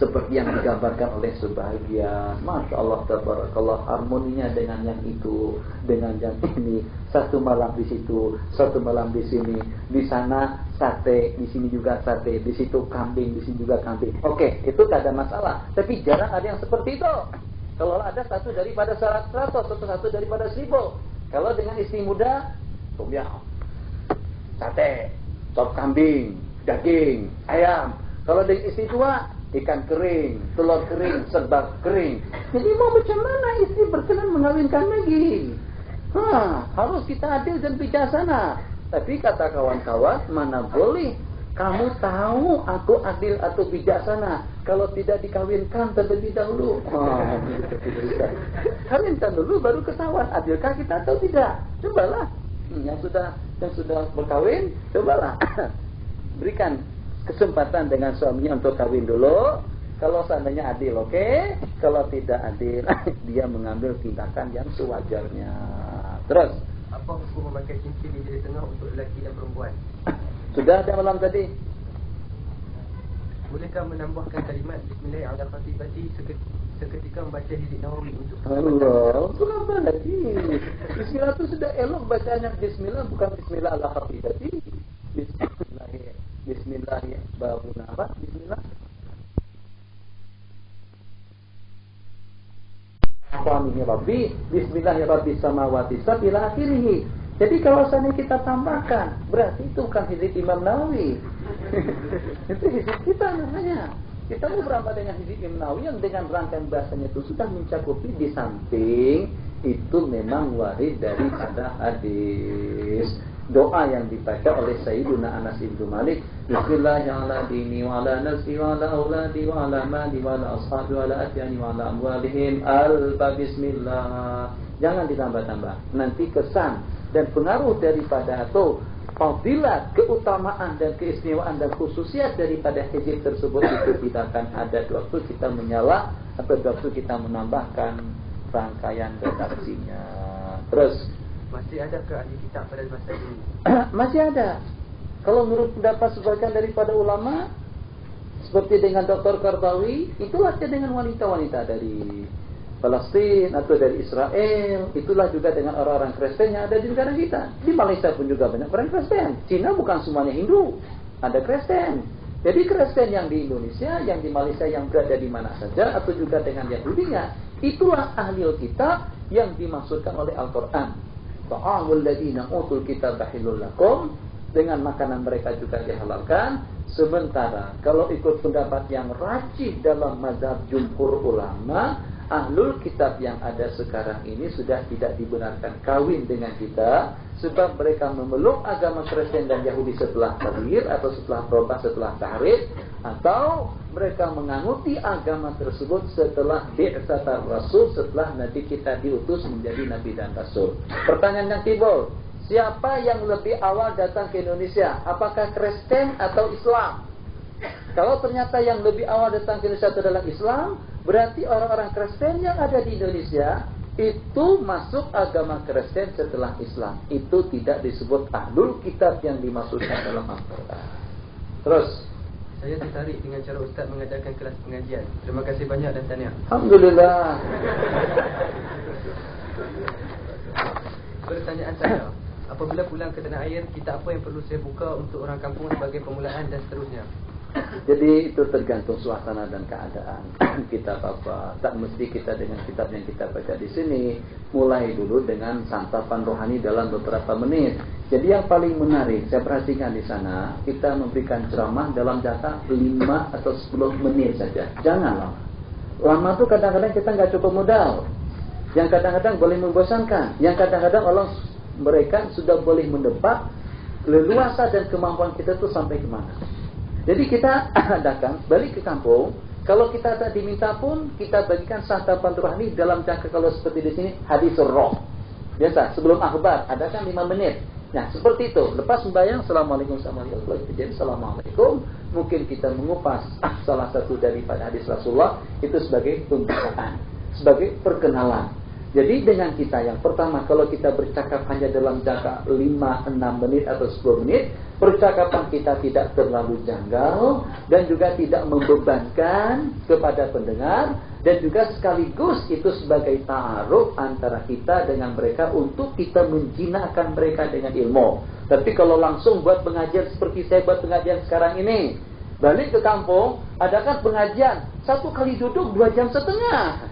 seperti yang digambarkan oleh sebagian. Masya Allah, tabarakallah, harmoninya dengan yang itu, dengan yang ini. Satu malam di situ, satu malam di sini. Di sana sate, di sini juga sate, di situ kambing, di sini juga kambing. Oke, itu tak ada masalah. Tapi jarang ada yang seperti itu. Kalau ada satu daripada 100, satu daripada 1000. Kalau dengan istri muda, tomyam, sate, sop kambing, daging, ayam. Kalau dengan istri tua, ikan kering, telur kering, serba kering. Jadi mau macam mana istri berkenan mengawinkan lagi? Harus kita adil dan bijaksana. Tapi kata kawan-kawan, mana boleh kamu tahu aku adil atau bijaksana kalau tidak dikawinkan terlebih dahulu. Kawinkan dulu baru ketahuan adilkah kita atau tidak. Cobalah yang sudah berkawin, cobalah berikan kesempatan dengan suaminya untuk kawin dulu. Kalau seandainya adil, oke. Kalau tidak adil, dia mengambil tindakan yang sewajarnya. Terus, apa hukum memakai cincin di jari tengah untuk lelaki dan perempuan? Sudah ada malam tadi. Bolehkah menambahkan kalimat Bismillahirrahmanirrahim seketika membaca hizib Nawawi untuk Allah, kenapa lagi? Bismillah itu sudah elok bacanya. Bismillah bukan Bismillah ala khafifati. Bismillah ya babu apa? Bismillah. Amin ya Rabbi. Bismillah ya Rabbi samawati sabila akhirih. Jadi kalau seandainya kita tambahkan, berarti itu bukan hizib Imam Nawawi. Itu hizib kita namanya. Kita mau beramal dengan hizib Imam Nawawi yang dengan rangkaian bahasanya itu sudah mencakupi, di samping itu memang warid daripada hadis. Doa yang dibaca oleh Sayyiduna Anas bin Malik, Bismillahirrahmanirrahim wa ala nafsi wa ala auladi wa ala mali wa ala ashabi wa ala atyani wa ala amwalihim bismillah. Jangan ditambah-tambah. Nanti kesan dan pengaruh daripada atau fadilat, keutamaan dan keistimewaan dan khususiat daripada hizib tersebut itu tidak akan ada waktu kita menyalah atau waktu kita menambahkan rangkaian redaksinya. Terus masih adakah ahli kitab pada masa ini? Masih ada. Kalau menurut pendapat sebagian daripada ulama, seperti dengan Dr. Qardawi, itulah dengan wanita-wanita dari Palestina atau dari Israel, itulah juga dengan orang-orang Kristen yang ada di negara kita. Di Malaysia pun juga banyak orang Kristen. Cina bukan semuanya Hindu, ada Kristen. Jadi Kristen yang di Indonesia, yang di Malaysia, yang berada di mana saja, atau juga dengan Yahudinya, itulah ahli kitab yang dimaksudkan oleh Al-Quran. Ta'amul ladina utul kitab halal lakum, dengan makanan mereka juga dihalalkan. Sementara kalau ikut pendapat yang rajih dalam mazhab jumhur ulama, ahlul kitab yang ada sekarang ini sudah tidak dibenarkan kawin dengan kita, sebab mereka memeluk agama Kristen dan Yahudi setelah tahrir atau setelah berubah setelah tahrif, atau mereka menganuti agama tersebut setelah bi'tsatar rasul, setelah nanti kita diutus menjadi nabi dan rasul. Pertanyaan yang timbul, siapa yang lebih awal datang ke Indonesia? Apakah Kristen atau Islam? Kalau ternyata yang lebih awal datang ke Indonesia itu adalah Islam, berarti orang-orang Kristen yang ada di Indonesia itu masuk agama Kristen setelah Islam. Itu tidak disebut ahlul kitab yang dimaksudkan dalam Al-Quran. Terus, saya tertarik dengan cara Ustaz mengadakan kelas pengajian. Terima kasih banyak dan tahniah. Alhamdulillah. Pertanyaan saya, apabila pulang ke tanah air, kitab apa yang perlu saya buka untuk orang kampung sebagai permulaan dan seterusnya? Jadi itu tergantung suasana dan keadaan. Kitab apa? Tak mesti kita dengan kitab yang kita baca di sini. Mulai dulu dengan santapan rohani dalam beberapa menit. Jadi yang paling menarik, saya perhatikan di sana, kita memberikan ceramah dalam jatah 5 atau 10 menit saja. Jangan lama. Lama tuh kadang-kadang kita nggak cukup modal. Yang kadang-kadang boleh membosankan. Yang kadang-kadang mereka sudah boleh menebak leluasa dan kemampuan kita tuh sampai kemana. Jadi kita adakan balik ke kampung. Kalau kita tak diminta pun, kita bagikan santapan rohani dalam jangka, kalau seperti di sini hadis roh. Biasa sebelum akhbar adakan 5 menit. Nah seperti itu. Lepas membayang Assalamualaikum warahmatullahi wabarakatuh. Jadi Assalamualaikum. Mungkin kita mengupas salah satu daripada hadis Rasulullah itu sebagai pembukaan, sebagai perkenalan. Jadi dengan kita yang pertama, kalau kita bercakap hanya dalam jangka 5-6 menit atau 10 menit, percakapan kita tidak terlalu janggal dan juga tidak membebankan kepada pendengar, dan juga sekaligus itu sebagai ta'aruf antara kita dengan mereka untuk kita menjinakkan mereka dengan ilmu. Tapi kalau langsung buat pengajian seperti saya buat pengajian sekarang ini, balik ke kampung, adakan pengajian 1 kali duduk 2 jam setengah.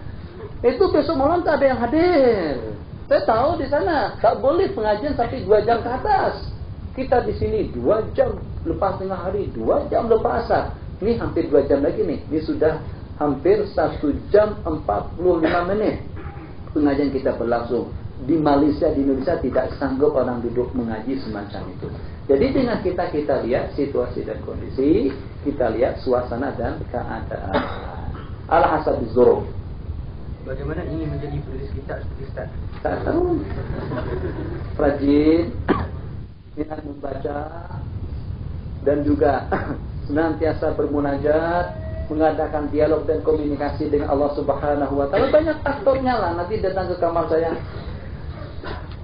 Itu besok malam tak ada yang hadir. Saya tahu di sana tak boleh pengajian sampai 2 jam ke atas. Kita di sini 2 jam lepas tengah hari, 2 jam lepas asar. Ini hampir 2 jam lagi nih. Ini sudah hampir 1 jam 45 menit pengajian kita berlangsung. Di Malaysia, di Indonesia tidak sanggup orang duduk mengaji semacam itu. Jadi dengan kita lihat situasi dan kondisi, kita lihat suasana dan keadaan. Al-hasab bizuruf. Bagaimana ingin menjadi penulis kitab seperti Ustaz? Tak tahu. Rajin, minat membaca, dan juga senantiasa bermunajat, mengadakan dialog dan komunikasi dengan Allah Subhanahu wa Ta'ala. Banyak faktornya lah. Nanti datang ke kamar saya,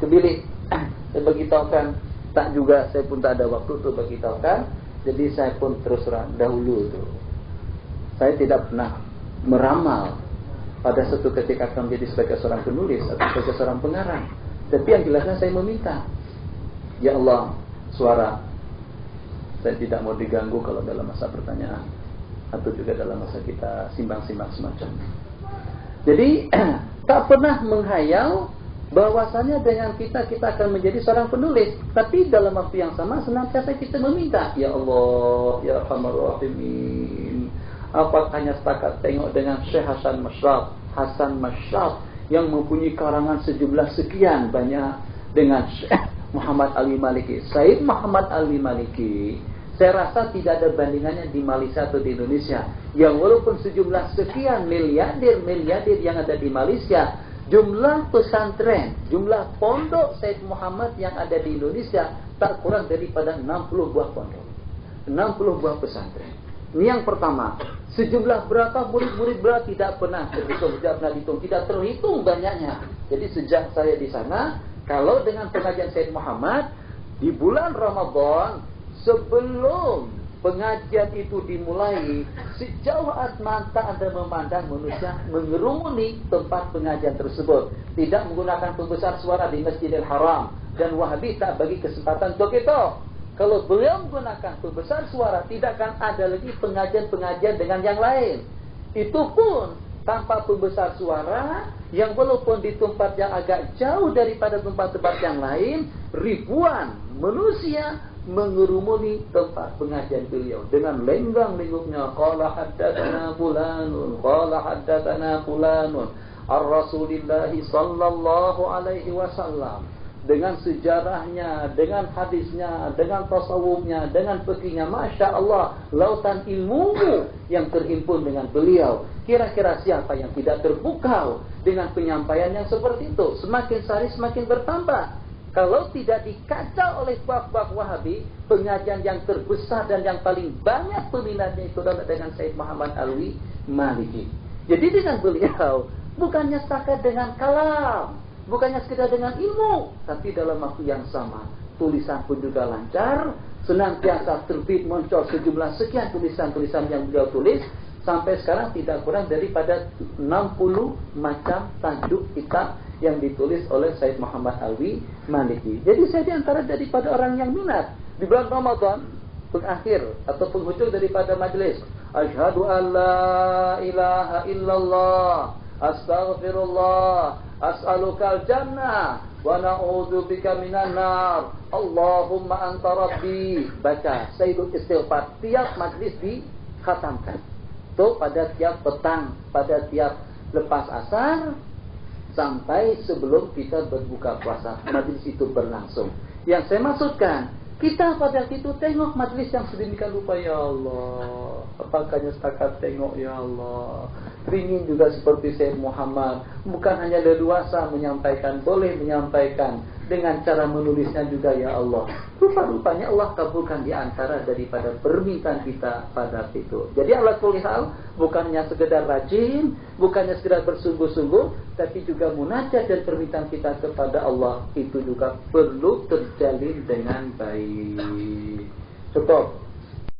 ke bilik, saya beritahukan. Tak juga, saya pun tak ada waktu untuk beritahukan. Jadi saya pun terus terang dahulu tu, saya tidak pernah meramal pada suatu ketika akan menjadi sebagai seorang penulis atau sebagai seorang pengarang. Tapi yang jelasnya saya meminta, ya Allah, suara saya tidak mau diganggu kalau dalam masa pertanyaan atau juga dalam masa kita simbang-simbang semacam. Jadi tak pernah menghayal bahwasanya dengan kita akan menjadi seorang penulis. Tapi dalam waktu yang sama senantiasa kita meminta, ya Allah, ya Arhamar Rahimin, apakah hanya setakat tengok dengan Syekh Hasan Mashraf yang mempunyai karangan sejumlah sekian banyak, dengan Syekh Muhammad Ali Maliki, Said Muhammad Ali Maliki, saya rasa tidak ada bandingannya di Malaysia atau di Indonesia, yang walaupun sejumlah sekian miliarder yang ada di Malaysia, jumlah pesantren, jumlah pondok Said Muhammad yang ada di Indonesia tak kurang daripada 60 buah pondok, 60 buah pesantren. Ini yang pertama. Sejumlah berapa murid-murid berapa tidak pernah terhitung, tidak terhitung banyaknya. Jadi sejak saya di sana, kalau dengan pengajian Said Muhammad di bulan Ramadan, sebelum pengajian itu dimulai, sejauh mata Anda memandang manusia mengerumuni tempat pengajian tersebut. Tidak menggunakan pembesar suara di Masjidil Haram, dan Wahabi tak bagi kesempatan untuk itu. Kalau beliau menggunakan pembesar suara, tidak akan ada lagi pengajian-pengajian dengan yang lain. Itu pun tanpa pembesar suara, yang walaupun di tempat yang agak jauh daripada tempat-tempat yang lain, ribuan manusia mengerumuni tempat pengajian beliau dengan lenggang-lenggungnya. Qala haddatsana fulanun, qala haddatsana fulanun ar-Rasulillah sallallahu alaihi wasallam. Dengan sejarahnya, dengan hadisnya, dengan tasawufnya, dengan fikihnya, Masya Allah, lautan ilmu yang terhimpun dengan beliau. Kira-kira siapa yang tidak terpukau dengan penyampaian yang seperti itu? Semakin sehari semakin bertambah. Kalau tidak dikacau oleh bab-bab Wahabi, pengajian yang terbesar dan yang paling banyak peminatnya itu adalah dengan Said Muhammad Ali Maliki. Jadi dengan beliau, bukannya setakat dengan kalam, bukannya sekedar dengan ilmu, tapi dalam waktu yang sama tulisan pun juga lancar, senantiasa terbit muncul sejumlah sekian tulisan-tulisan yang beliau tulis, sampai sekarang tidak kurang daripada 60 macam tajuk kitab yang ditulis oleh Said Muhammad Ali Maliki. Jadi saya diantara daripada orang yang minat di bulan Ramadan, pengakhir atau penghujung daripada majlis, asyhadu an la ilaha illallah, astaghfirullah, as'alukal jannah wa na'udzubika minan nar, Allahumma anta rabbi. Baca Sayyidul Istighfar tiap majlis dikhatamkan. Itu pada tiap petang, pada tiap lepas asar, sampai sebelum kita berbuka puasa, majlis itu berlangsung. Yang saya maksudkan, kita pada itu tengok majlis yang sedemikian rupa, ya Allah, apakahnya setakat tengok, ya Allah. Ingin juga seperti Said Muhammad, bukan hanya leluasa menyampaikan, boleh menyampaikan, dengan cara menulisnya juga ya Allah. Rupa-rupanya Allah kabulkan di antara daripada permintaan kita pada itu. Jadi ala kulli hal bukannya sekedar rajin, bukannya sekedar bersungguh-sungguh, tapi juga munajat dan permintaan kita kepada Allah itu juga perlu terjalin dengan baik. Cukup.